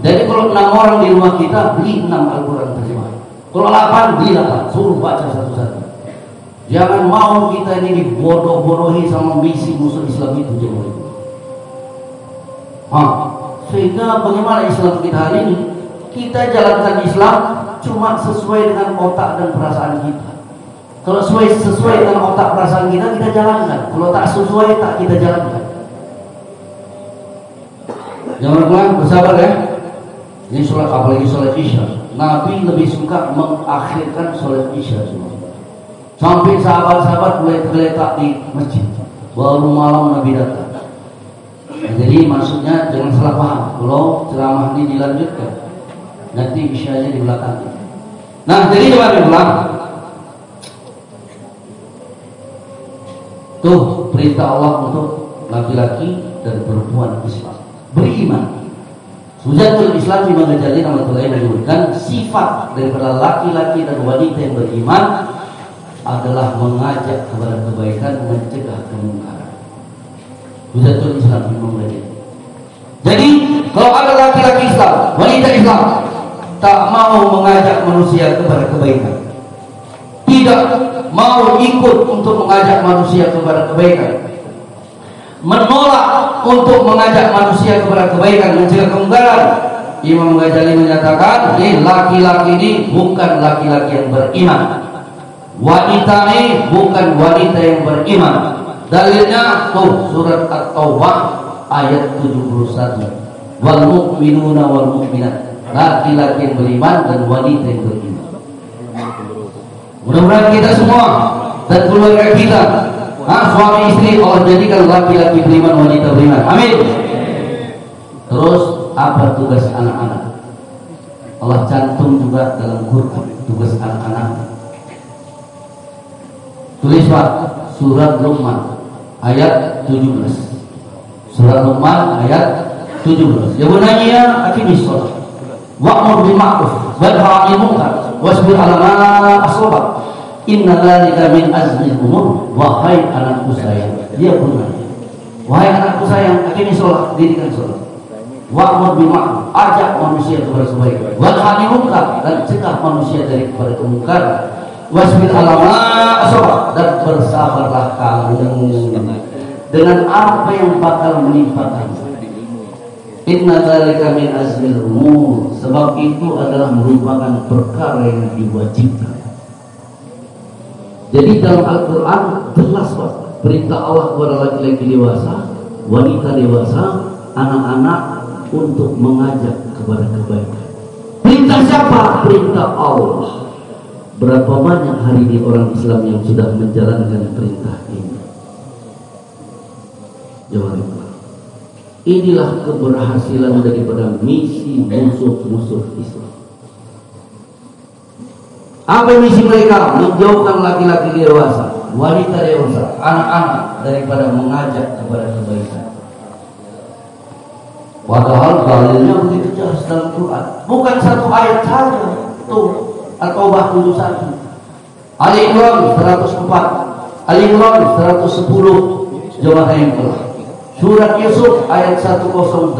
Jadi kalau 6 orang di rumah kita, beli 6 Al-Quran terjemahan. Kalau 8, beli 8. Suruh baca satu-satu. Jangan mau kita ini dibodoh-bodohi sama misi musuh Islam itu. Sehingga bagaimana Islam kita hari ini? Kita jalankan Islam cuma sesuai dengan otak dan perasaan kita. Kalau sesuai dengan otak perasaan kita, kita jalankan. Kalau tak sesuai, tak kita jalankan. Jangan pulang, bersabar ya. Ini sholat, apalagi sholat Isya. Nabi lebih suka mengakhirkan sholat Isya semua. Sampai sahabat-sahabat mulai tergeletak di masjid. Baru malam Nabi datang. Jadi maksudnya jangan salah paham. Kalau ceramah ini dilanjutkan, nanti Isyanya di belakang. Nah, jadi coba pulang. Tuh perintah Allah untuk laki-laki dan perempuan Islam beriman. Sujatul Islam di Ghazali rahmatullahi menyebutkan sifat daripada laki-laki dan wanita yang beriman adalah mengajak kepada kebaikan, mencegah kemungkaran. Sujatul Islam di Ghazali. Jadi kalau ada laki-laki Islam, wanita Islam tak mau mengajak manusia kepada kebaikan, tidak mau ikut untuk mengajak manusia kepada kebaikan, menolak untuk mengajak manusia kepada kebaikan, mencegah kemungkaran, Imam Ghazali menyatakan, laki-laki ini bukan laki-laki yang beriman, wanita ini bukan wanita yang beriman. Dalilnya tuh surat At-Taubah ayat 71. Wal mu'minuna wal mu'minat, laki-laki yang beriman dan wanita yang beriman. Mudah-mudahan kita semua dan keluarga kita, suami istri Allah jadikan laki-laki beriman, wanita beriman. Amin. Terus apa tugas anak-anak? Allah cantum juga dalam Quran tugas anak-anak. Tulis Pak, surat Luqman ayat 17. Surat Luqman ayat 17. Ya bunayya aqimis shalah wa'mur bil ma'ruf wanha 'anil munkar wasbir 'ala ma asabak. Inna dzalika min azmil umur. Wahai anakku sayang, ya bunayya, wahai anakku sayang, aqimis shalah, dirikan salat. Wa'mur bil ma'ruf, ajak manusia kepada kebaikan, wanha 'anil munkar, dan cegah manusia dari kepada kemungkaran. Wasbir 'ala ma asabak, dan bersabarlah kamu dengan apa yang bakal menimpa kamu. Inna dzalika min azmil umur, sebab itu adalah merupakan perkara yang diwajibkan. Jadi dalam Al-Quran jelas Pak, perintah Allah kepada laki-laki dewasa, wanita dewasa, anak-anak untuk mengajak kepada kebaikan. Perintah siapa? Perintah Allah. Berapa banyak hari ini orang Islam yang sudah menjalankan perintah ini? Jawab. Inilah keberhasilan daripada misi musuh-musuh Islam. Apa misi mereka? Menjauhkan laki-laki dewasa, wanita dewasa, anak-anak daripada mengajak kepada kebaikan. Padahal dalilnya begitu jelas dalam Quran. Bukan satu ayat saja. Tuh, At-Taubah 71, Ali Imran 104, Ali Imran 110, jemaah yang telah. Surat Yusuf ayat 108,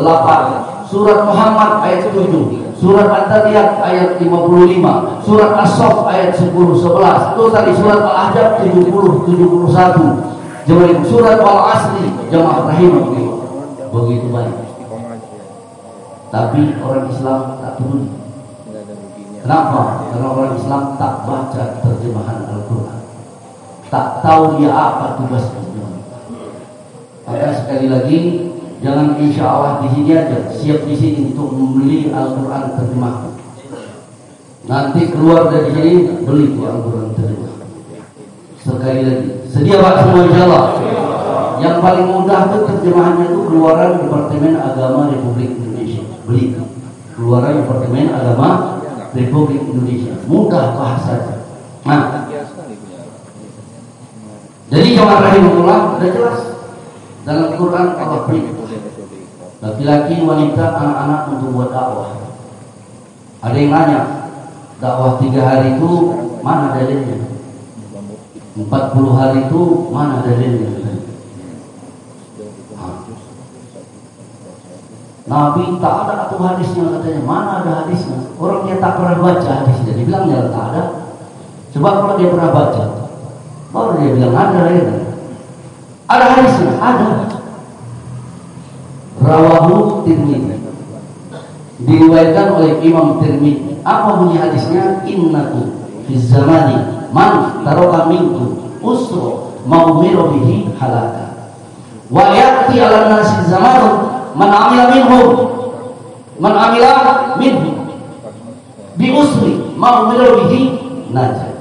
Surat Muhammad ayat 7, Surat At-Taubah ayat 55, Surat As-Saff ayat 10-11. Itu tadi Surat Al-Ahzab 70-71. Jemaah Surat Al-Asri, jemaah rahimahullah. Begitu banyak. Tapi orang Islam tak peduli. Kenapa? Karena orang Islam tak baca terjemahan Al-Quran, tak tahu dia apa tugasnya. Maka sekali lagi, jangan insya Allah di sini aja, siap di sini untuk membeli Al-Quran terjemahan. Nanti keluar dari sini beli Al-Quran terjemahan. Sekali lagi, sedia Pak semua insya Allah. Yang paling mudah itu terjemahannya itu keluaran Departemen Agama Republik Indonesia. Beli keluaran Departemen Agama Republik Indonesia. Mudah bahasanya. Nah, jadi jemaah rahimahullah sudah jelas. Dalam Quran Allah perintah laki-laki, wanita, anak-anak untuk buat dakwah. Ada yang nanya, dakwah 3 hari itu mana dalilnya? 40 hari itu mana dalilnya? Nabi tak ada atau hadisnya katanya. Mana ada hadisnya? Orang yang tak pernah baca hadisnya, dibilang ya tak ada. Sebab kalau dia pernah baca, baru dia bilang ada ya. Ada hadisnya, ada. Rawahu Tirmidzi, diriwayatkan oleh Imam Tirmidzi. Apa bunyi hadisnya? Innaku fi zamani man taraka minkum usra maumiru bihi halaka wa ya'ti 'ala nasi zamanun man amila minhu bi usri maumiru bihi najah.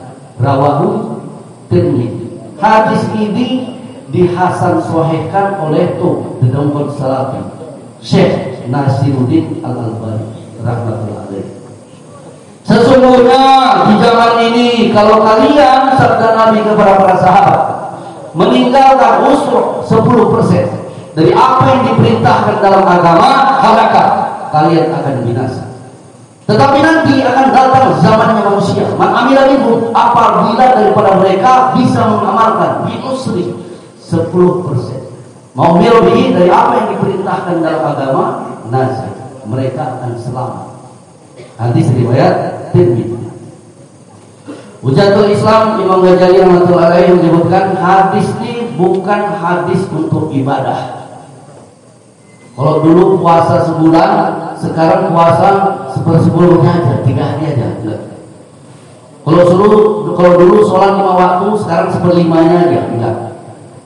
Rawahu Tirmidzi. Hadis ini dihasan sahihkan oleh Dedongkol Salafi Syekh Nasiruddin Al-Albani rahmatullah alaih. Sesungguhnya di zaman ini kalau kalian, sabda Nabi kepada para sahabat, meninggalkan usur 10% dari apa yang diperintahkan dalam agama, halakah kalian akan binasa. Tetapi nanti akan datang zamannya manusia, man amila minhum, apabila daripada mereka bisa mengamalkan bi usri 10%, mau mirobihi dari apa yang diperintahkan dalam agama, nasib mereka akan selamat. Hadis riwayat Tirmidzi. Hujatul Islam Imam Ghazali rahmatullahi alaihi menyebutkan hadis ini bukan hadis untuk ibadah. Kalau dulu puasa sebulan, sekarang puasa sepersepuluhnya aja, 3 hari aja. Enggak. Kalau dulu sholat 5 waktu, sekarang 1/5-nya aja. Enggak.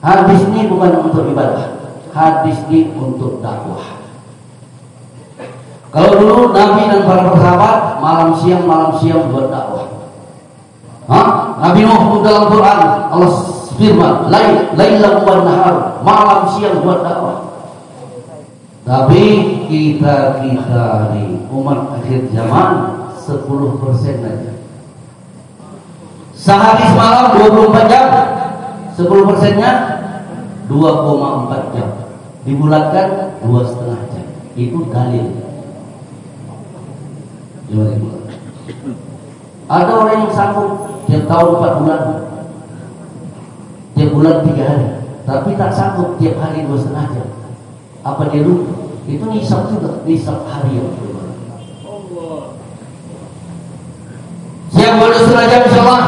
Hadis ini bukan untuk ibadah. Hadis ini untuk dakwah. Kalau dulu Nabi dan para sahabat malam siang buat dakwah. Nabi Nuh dalam Quran Allah firman, lailan wa nahar, malam siang buat dakwah. Tapi kita nih umat akhir zaman 10% aja. Sehari semalam 24 jam, 10%-nya 2,4 jam. Dibulatkan 2,5 jam. Itu dalil. Ada orang yang sanggup tiap tahun 4 bulan, tiap bulan 3 hari, tapi tak sanggup tiap hari 2,5 jam. Apa dia lupa? Itu nisab juga, nisab harian. Siang boleh 2,5 jam insyaallah.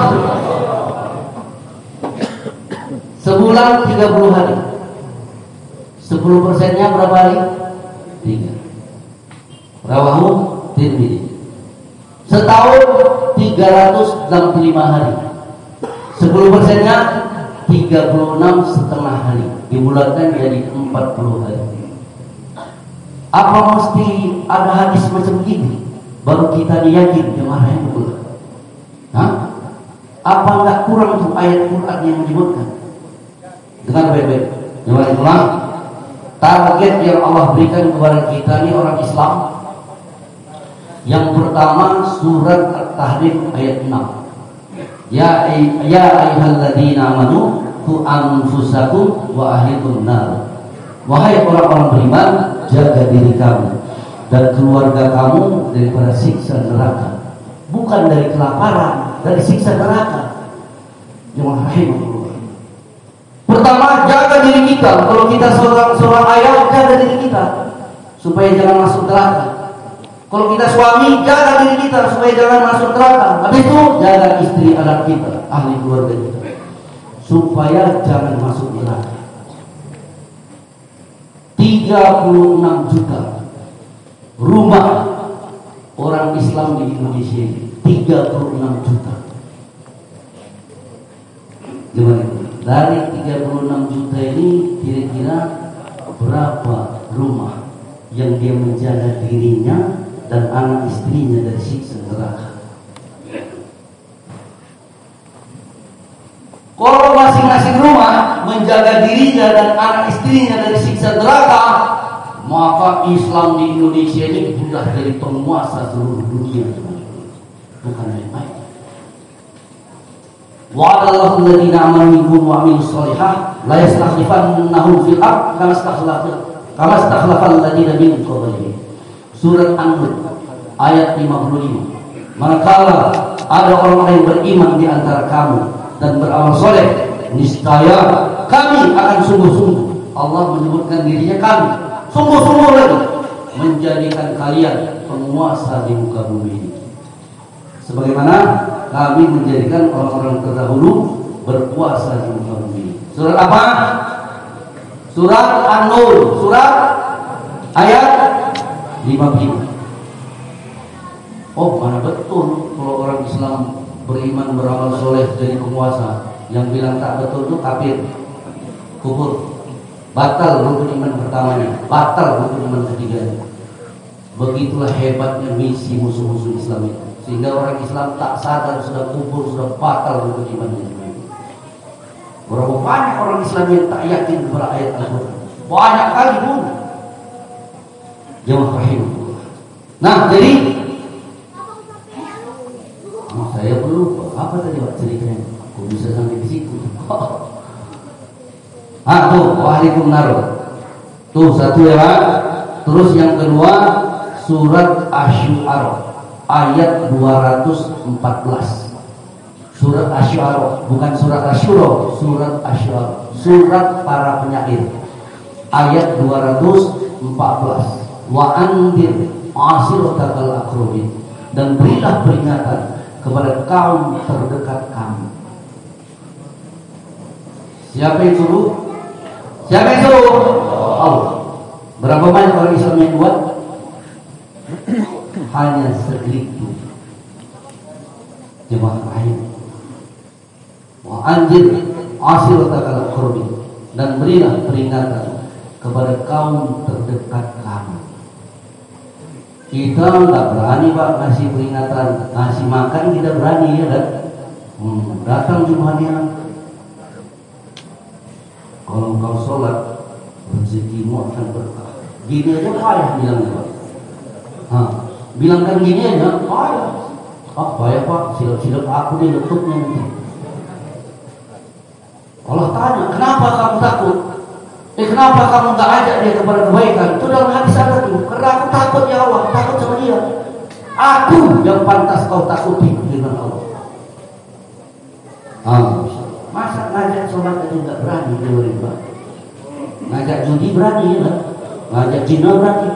Sebulan 30 hari. 10%-nya berapa hari? 3. Rawahu Tirmidzi. Setahun 365 hari. 10%-nya 36,5 hari. Dibulatkan jadi 40 hari. Apa mesti ada hadis macam ini baru kita yakin jemaah yang betul? Apa enggak kurang tuh ayat Quran yang menyebutkan? Dengar baik-baik. Jemaah, target yang Allah berikan kepada kita ini orang Islam. Yang pertama surat At-Tahrim ayat 6. Ya ayyuhalladzina amanu qu anfusakum wa ahlikum nar. Wahai orang-orang beriman, jaga diri kamu dan keluarga kamu daripada siksa neraka. Bukan dari kelaparan, dari siksa neraka. Jemaah rahimahullah. Pertama, jaga diri kita. Kalau kita seorang ayah, jaga diri kita supaya jangan masuk neraka. Kalau kita suami, jaga diri kita supaya jangan masuk neraka. Habis itu jaga istri anak kita, ahli keluarga kita, supaya jangan masuk neraka. 36 juta rumah orang Islam di Indonesia ini, 36 juta. Gimana? Dari 36 juta ini kira-kira berapa rumah yang dia menjaga dirinya dan anak istrinya dari siksa neraka? Kalau masing-masing rumah menjaga dirinya dan anak istrinya dari siksa neraka, maka Islam di Indonesia ini sudah jadi penguasa seluruh dunia. Bukan main-main. Wa'adallahu alladhina amanu minkum wa 'amilus shalihat la yastakhlifannahum fil ardh kama istakhlafa alladhina min qablihim. Surat An-Nur ayat 55. Manakala ada orang yang beriman di antara kamu, dan beramal soleh, niscaya kami akan sungguh-sungguh, Allah menyebutkan dirinya kami, sungguh-sungguh lagi menjadikan kalian penguasa di muka bumi ini, sebagaimana kami menjadikan orang-orang terdahulu berkuasa di muka bumi ini. Surat apa? Surat An-Nur, surat ayat 55. Oh, mana betul kalau orang Islam beriman beramal soleh jadi penguasa. Yang bilang tak betul itu kafir, kufur, batal rukun iman pertamanya, batal rukun iman ketiganya. Begitulah hebatnya misi musuh-musuh Islam itu, sehingga orang Islam tak sadar sudah kufur, sudah batal rukun imannya. Berapa banyak orang Islam yang tak yakin kepada ayat Al-Quran? Banyak kali pun. Jemaah rahimahullah. Nah, jadi saya perlu apa tadi Pak ceritanya? Kok bisa sampai di situ? Tuh, waalaikumsalam. Tuh satu ya Pak. Terus yang kedua surat Asy-Syu'ara ayat 214. Surat Asy-Syu'ara, bukan surat Asyura, surat Asy-Syu'ara, surat para penyair ayat 214. Wa andir ashiratakal aqrabin, dan berilah peringatan kepada kaum terdekat kamu. Siapa yang suruh? Siapa yang suruh? Allah. Berapa banyak orang Islam yang buat? Hanya segelintir. Jemaah rahim. Wa anjir ashiratakal aqrabin, dan berilah peringatan kepada kaum terdekat kamu. Kita nggak berani Pak ngasih peringatan, ngasih makan kita berani ya kan? Datang Jumatnya, kalau engkau sholat rezekimu akan berkah. Gini aja payah bilangnya Pak. Bilangkan gini aja payah. Payah Pak, silap-silap aku nih letupnya nanti. Allah tanya, kenapa kamu takut? Kenapa kamu gak ajak dia kepada kebaikan? Itu dalam hadis ada tuh. Karena aku takut ya Allah, takut sama dia. Aku yang pantas kau takuti dengan Allah. Masa ngajak sholat aja gak berani dia beribadah? Ngajak judi berani ya kan? Ngajak zina berani.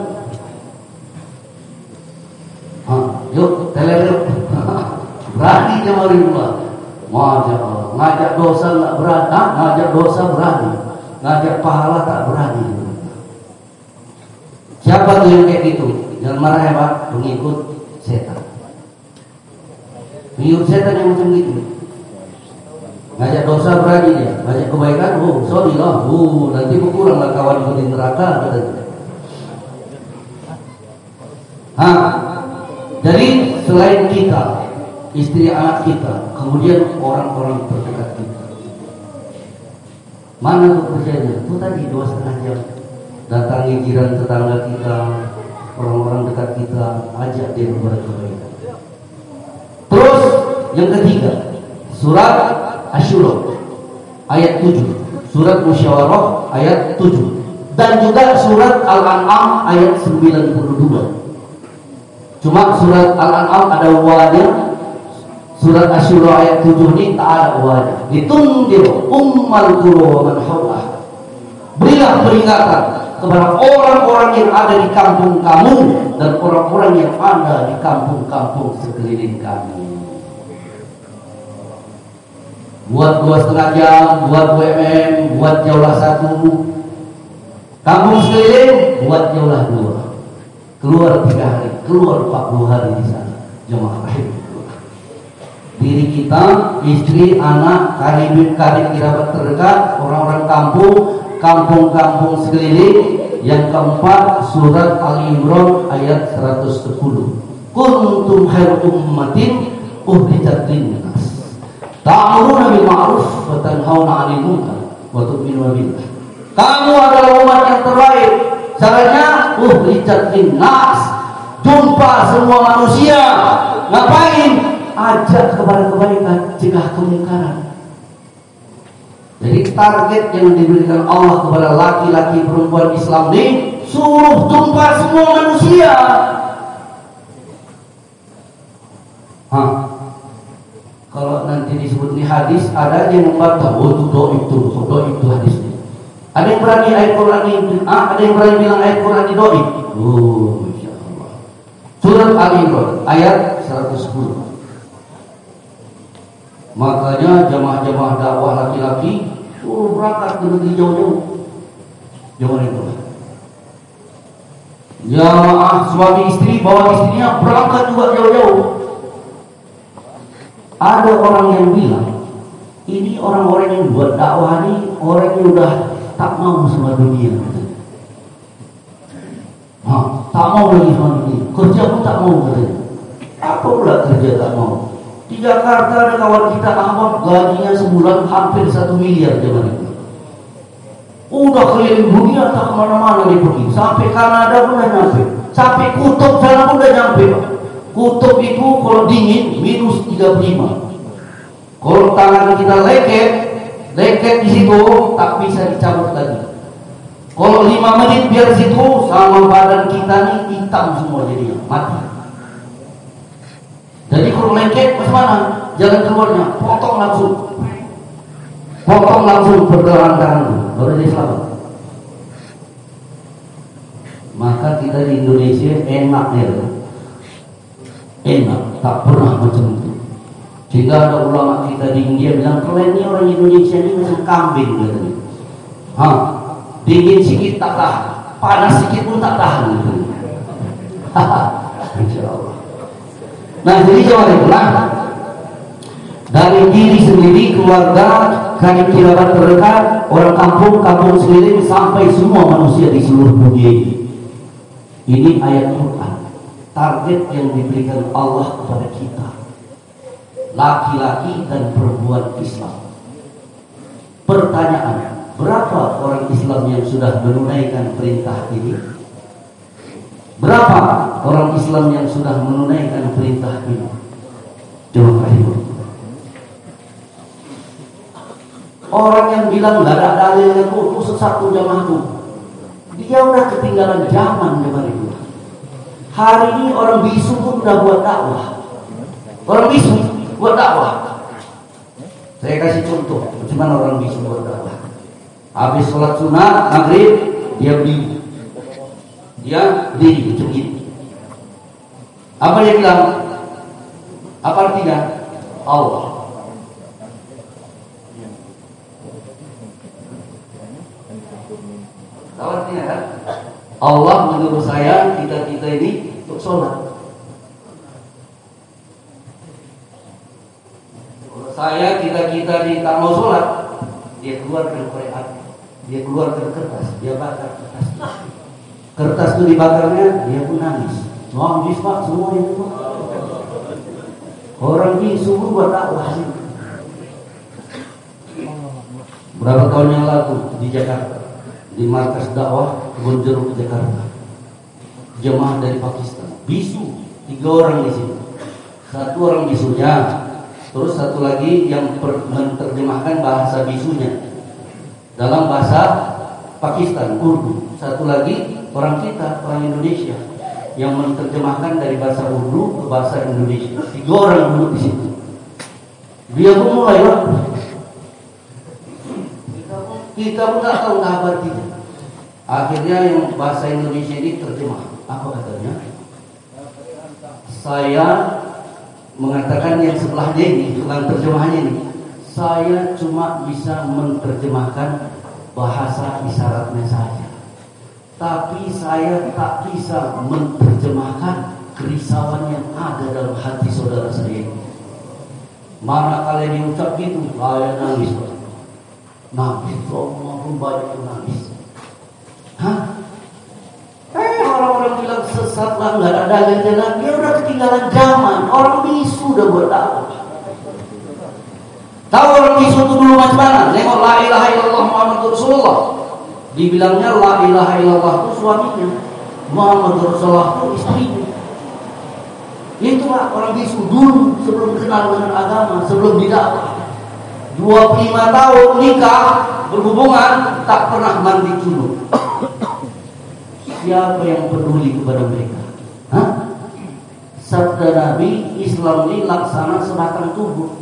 Yuk, telelep. Berani dia beribadah. Masya Allah. Ngajak dosa gak berani. Ngajak dosa berani. Ngajak pahala tak berani. Siapa tuh yang kayak gitu? Jangan marah ya Pak, pengikut setan. Pengikut setan yang macam gitu. Ngajak dosa berani dia, ngajak kebaikan, sorry lah, nanti berkurang lah kawan di neraka katanya. Jadi selain kita, istri anak kita, kemudian orang-orang terdekat kita. Mana tuh kerjanya? Itu tadi 2,5 jam. Datangi jiran tetangga kita, orang-orang dekat kita, ajak dia kepada kebaikan. Terus yang ketiga, surat Asy-Syu'ara ayat 7, surat Musyawarah ayat 7, dan juga surat Al-An'am ayat 92. Cuma surat Al-An'am ada wa'nya. Surat Asy-Syu'ara ayat 7 ini tak ada wajah. Ditundir ummal qura wa man hawlah. Berilah peringatan kepada orang-orang yang ada di kampung kamu dan orang-orang yang ada di kampung-kampung sekeliling kamu. Buat 2,5 jam, buat 2 mm, buat jaulah 1. Kampung sekeliling, buat jaulah 2. Keluar 3 hari, keluar 40 hari di sana. Jemaah rahim. Diri kita, istri, anak, karib kerabat terdekat, orang-orang kampung, kampung-kampung sekeliling. Yang keempat, surat Al-Imran ayat 110. Kuntum khairu ummatin ukhrijat lin-nas ta'muruna bil ma'ruf wa tanhauna 'anil munkar wa tu'minuna billah. Kamu adalah umat yang terbaik. Caranya ukhrijat lin-nas, jumpa semua manusia. Ngapain? Ajak kepada kebaikan, cegah kemungkaran. Jadi target yang diberikan Allah kepada laki-laki perempuan Islam ini, suruh jumpa semua manusia. Kalau nanti nanti disebut di hadis, ada yang membantah, oh itu doib itu hadisnya. Ada yang berani ayat Quran ini, ada yang berani bilang ayat Quran ini doib. Oh, Masya Allah. Surat Al-Imran ayat 110. Makanya jamaah-jamaah dakwah laki-laki suruh berangkat ke negeri jauh-jauh. Jangan itu. Jamaah suami istri bawa istrinya berangkat juga jauh-jauh. Ada orang yang bilang, ini orang-orang yang buat dakwah ini orang yang udah tak mau sama dunia. Tak mau lagi sama dunia. Kerja pun tak mau katanya. Apa pula kerja tak mau? Di Jakarta ada kawan kita Ahmad, gajinya sebulan hampir 1 miliar zaman itu. Udah keliling dunia tak kemana-mana dia pergi. Sampai Kanada pun udah nyampe. Sampai kutub sana pun udah nyampe. Kutub itu kalau dingin minus 35. Kalau tangan kita leket di situ tak bisa dicabut lagi. Kalau 5 menit biar situ sama badan kita nih hitam semua jadinya, mati. Jadi kalau leket bagaimana? Jalan keluarnya potong langsung pergelangan tangan baru dia selamat. Maka kita di Indonesia enak ya, enak, tak pernah macam itu. Sehingga ada ulama kita di India bilang, kalian ini orang Indonesia ini macam kambing katanya. Dingin sedikit tak tahan, panas sedikit pun tak tahan katanya. Insya Allah. Nah jadi jawablah dari diri sendiri, keluarga, karib kerabat terdekat, orang kampung sendiri, sampai semua manusia di seluruh dunia ini. Ini ayat Quran, target yang diberikan Allah kepada kita, laki-laki dan perempuan Islam. Pertanyaan, berapa orang Islam yang sudah menunaikan perintah ini? Berapa orang Islam yang sudah menunaikan perintah ini? Coba kasih. Orang yang bilang gak ada dalilnya itu sesat tuh jamaah tuh, dia udah ketinggalan zaman itu. Hari ini orang bisu pun udah buat dakwah. Orang bisu buat dakwah. Saya kasih contoh, bagaimana orang bisu buat dakwah. Habis sholat sunat maghrib, dia berdiri macam gini. Apa dia bilang? Apa artinya? Allah. Tahu artinya kan? Allah menurut saya kita ini untuk sholat. Menurut saya kita di tak mau sholat, dia keluarkan Quran, dia keluarkan kertas, dia bakar kertas. Kertas itu dibakarnya, dia pun nangis. Nangis pak, semua itu. Orang bisu buat dakwah sih. Berapa tahun yang lalu di Jakarta, di markas dakwah Kebun Jeruk Jakarta, jemaah dari Pakistan, bisu 3 orang di sini. 1 orang bisunya, terus 1 lagi yang menerjemahkan bahasa bisunya dalam bahasa Pakistan, Urdu. 1 lagi orang kita, orang Indonesia, yang menerjemahkan dari bahasa Urdu ke bahasa Indonesia. 3 orang duduk di situ. Dia pun mulai kita pun tak tahu apa artinya. Akhirnya yang bahasa Indonesia ini terjemah. Apa katanya? Saya mengatakan yang sebelahnya ini, tukang terjemahnya ini, saya cuma bisa menerjemahkan bahasa isyaratnya saja. Tapi saya tak bisa menerjemahkan kerisauan yang ada dalam hati saudara saya ini. Mana kalian diucap gitu, saya nangis. Nangis, Allah pun banyak yang nangis. Orang-orang bilang sesat lah, nggak ada dalilnya. Dia udah ketinggalan zaman. Orang bisu udah buat dakwah. Tahu orang bisu itu dulu macam mana? Nengok la ilaha illallah Muhammadur Rasulullah. Dibilangnya la ilaha illallah itu suaminya, Muhammadur Rasulullah itu istrinya. Itulah orang bisu dulu sebelum kenal dengan agama, sebelum didakwah. 25 tahun nikah, berhubungan, tak pernah mandi junub. Siapa yang peduli kepada mereka? Sabda Nabi, Islam ini laksana sebatang tubuh.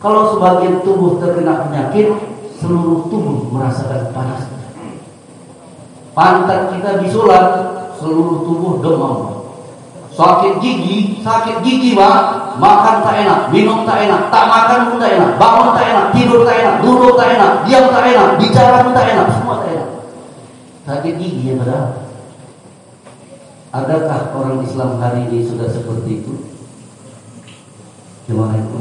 Kalau sebagian tubuh terkena penyakit, seluruh tubuh merasakan panas. Pantat kita bisulat, seluruh tubuh demam. Sakit gigi Pak, makan tak enak, minum tak enak, tak makan pun tak enak, bangun tak enak, tidur tak enak, duduk tak enak, diam tak enak, bicara pun tak enak, semua tak enak. Sakit gigi ya padahal. Adakah orang Islam hari ini sudah seperti itu? Gimana itu?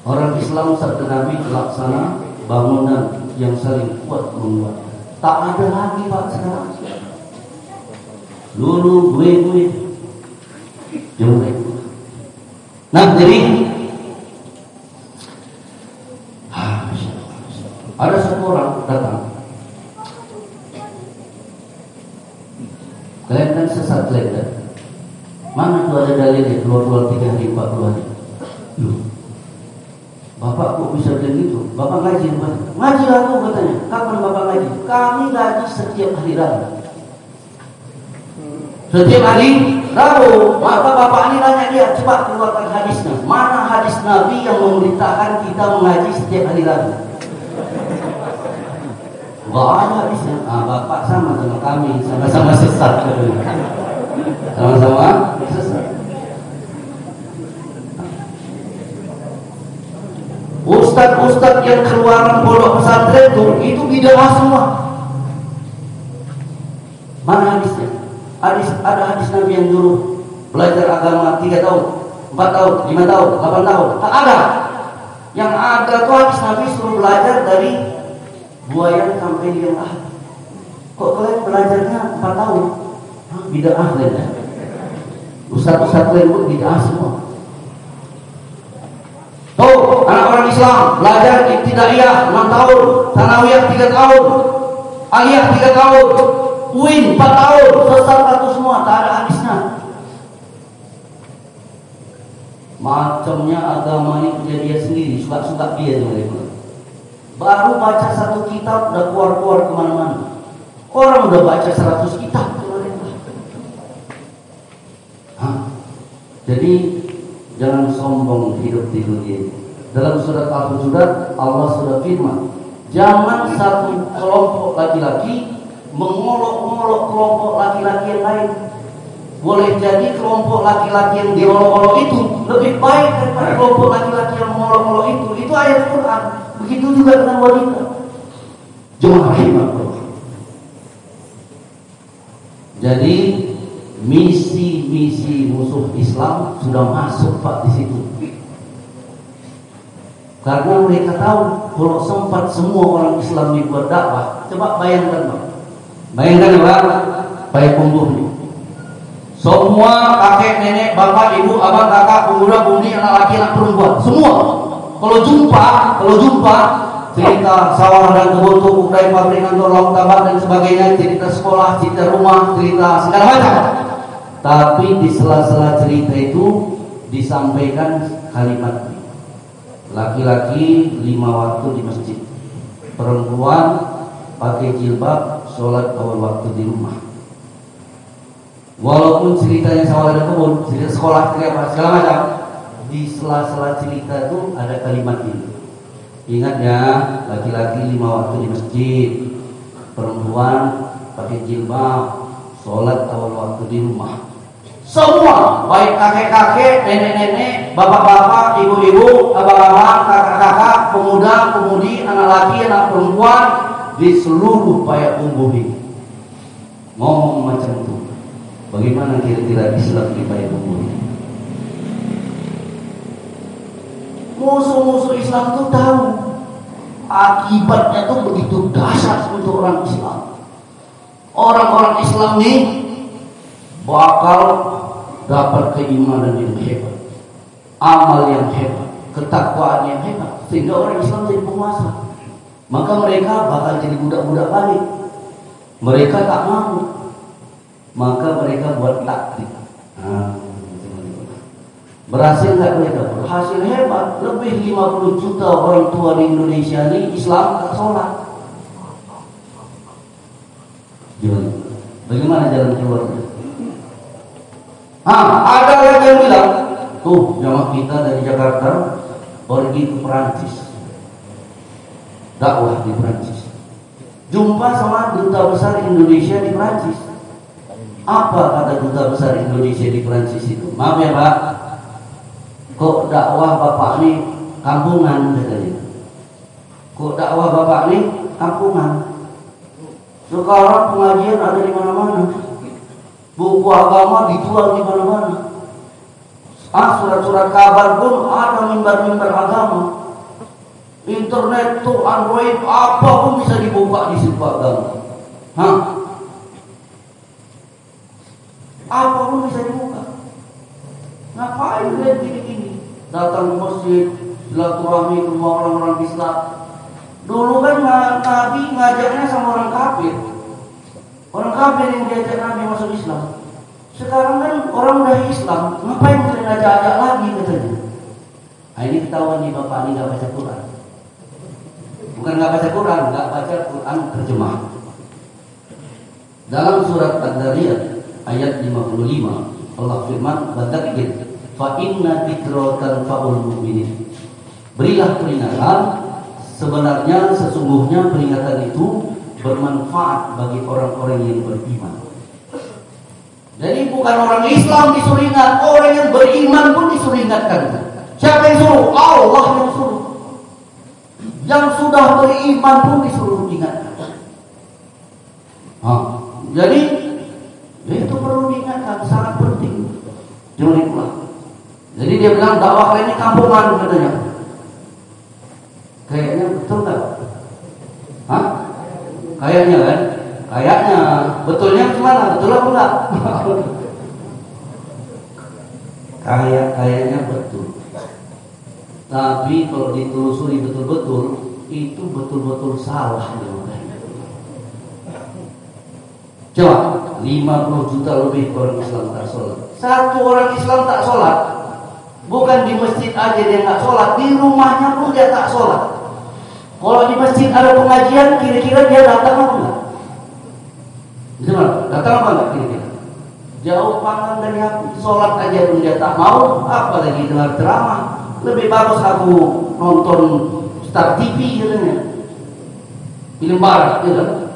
Orang Islam sabda Nabi laksana bangunan yang saling kuat menguatkan. Tak ada lagi Pak sekarang. Dulu gue gimana itu? Nah jadi ada satu orang datang. Kalian kan sesat kalian. Mana tuh ada dalilnya keluar 3 hari 40 hari. Bapak kok bisa begitu? Bapak ngaji bukan? Ngaji aku katanya. Kapan Bapak ngaji? Kami ngaji setiap hari Rabu. Setiap hari Rabu. Maka Bapak ini nanya dia, coba keluarkan hadisnya. Mana hadis Nabi yang memerintahkan kita mengaji setiap hari Rabu? Gak ada hadisnya. Bapak sama kami, sama-sama sesat. Sama-sama sesat. Ustadz yang keluaran pondok pesantren itu bid'ah semua. Mana hadisnya? Ada hadis Nabi yang dulu belajar agama 3 tahun, 4 tahun, 5 tahun, 8 tahun. Tak ada. Yang ada tuh hadis Nabi suruh belajar dari buaya sampai liang lahat. Kok kalian belajarnya 4 tahun? Bid'ah ya. Ustadz lain pun bid'ah semua. Tuh, anak orang Islam belajar ibtidaiyah 6 tahun, sanawiyah 3 tahun, aliyah 3 tahun, UIN 4 tahun, sesat satu semua, tak ada hadisnya. Macamnya agama ini punya dia sendiri, suka-suka dia mereka. Baru baca 1 kitab udah keluar-keluar kemana-mana. Orang udah baca 100 kitab kemarin. Jadi jangan sombong hidup di dunia. Dalam surat Al-Hujurat Allah sudah firman, jangan satu kelompok laki-laki mengolok-olok kelompok laki-laki yang lain. Boleh jadi kelompok laki-laki yang diolok-olok itu lebih baik daripada kelompok laki-laki yang mengolok-olok itu. Itu ayat Quran. Begitu juga dengan wanita. Jangan hebat. Jadi misi musuh Islam sudah masuk Pak di situ. Karena mereka tahu kalau sempat semua orang Islam dibuat dakwah, coba bayangkan Pak. Bayangkan Pak, baik pembunuh. Semua kakek, nenek, bapak, ibu, abang, kakak, pemuda, pemudi, anak laki, anak perempuan, semua. Kalau jumpa cerita sawah dan kebun tumbuh dari pabrik kantor laut tambak dan sebagainya, cerita sekolah, cerita rumah, cerita segala macam. Tapi di sela-sela cerita itu disampaikan kalimat ini. Laki-laki 5 waktu di masjid, perempuan pakai jilbab, sholat awal waktu di rumah. Walaupun ceritanya sawah dan kebun, cerita sekolah, cerita apa segala macam, di sela-sela cerita itu ada kalimat ini. Ingat ya, laki-laki 5 waktu di masjid, perempuan pakai jilbab, sholat awal waktu di rumah. Semua, baik kakek-kakek, nenek-nenek, bapak-bapak, ibu-ibu, abang-abang, kakak-kakak, pemuda-pemudi, anak laki, anak perempuan, di seluruh payak umbuh ini ngomong macam itu. Bagaimana kira-kira Islam di payak umbuh ini? Musuh-musuh Islam itu tahu akibatnya itu begitu dahsyat untuk orang Islam. Orang-orang Islam ini bakal dapat keimanan yang hebat, amal yang hebat, ketakwaan yang hebat, sehingga orang Islam jadi penguasa. Maka mereka bakal jadi budak-budak balik. Mereka tak mau, maka mereka buat taktik. Berhasil nggak mereka? Berhasil hebat. Lebih 50 juta orang tua di Indonesia ini Islam tak sholat. Bagaimana jalan keluarnya? Ada lagi yang bilang, tuh jamaah kita dari Jakarta pergi ke Perancis, dakwah di Perancis, jumpa sama duta besar Indonesia di Perancis. Apa kata duta besar Indonesia di Perancis itu? Maaf ya Pak, kok dakwah Bapak ini kampungan katanya. Kok dakwah Bapak ini kampungan? Sekarang pengajian ada di mana-mana, buku agama dijual di mana-mana. Surat-surat kabar pun ada, mimbar-mimbar agama. Internet tuh Android apapun bisa dibuka di situ agama. Apapun bisa dibuka. Ngapain lihat gini-gini? Datang ke masjid, silaturahmi ke rumah orang-orang Islam. Dulu kan Nabi ngajaknya sama orang kafir. Orang kafir yang diajak Nabi masuk Islam. Sekarang kan orang udah Islam, ngapain kalian ajak-ajak lagi katanya. Nah, ini ketahuan nih Bapak ini gak baca Quran. Bukan gak baca Quran, gak baca Quran terjemah. Dalam surat Ad-Dariyat ayat 55 Allah firman, "Fadzakir fa inna dzikra tanfa'ul mu'minin." Berilah peringatan, sebenarnya sesungguhnya peringatan itu bermanfaat bagi orang-orang yang beriman. Jadi bukan orang Islam disuruh ingat, orang yang beriman pun disuruh ingatkan. Siapa yang suruh? Allah yang suruh. Yang sudah beriman pun disuruh ingatkan. Jadi itu perlu diingatkan, sangat penting. Jadi dia bilang dakwah ini kampungan katanya. Kayaknya betul nggak? Kayaknya kan? Kayaknya, betulnya gimana? Betul apa enggak? Kayaknya betul. Tapi kalau ditelusuri betul-betul, itu betul-betul salah. Coba, 50 juta lebih orang Islam tak sholat. Satu orang Islam tak sholat, bukan di masjid aja dia nggak sholat, di rumahnya pun dia tak sholat. Kalau di masjid ada pengajian, kira-kira dia datang apa enggak? Datang apa enggak kira-kira? Jauh panggang dari hati. Sholat aja pun dia tak mau, apalagi dengar ceramah. Lebih bagus aku nonton Star TV katanya, film barat, gitu.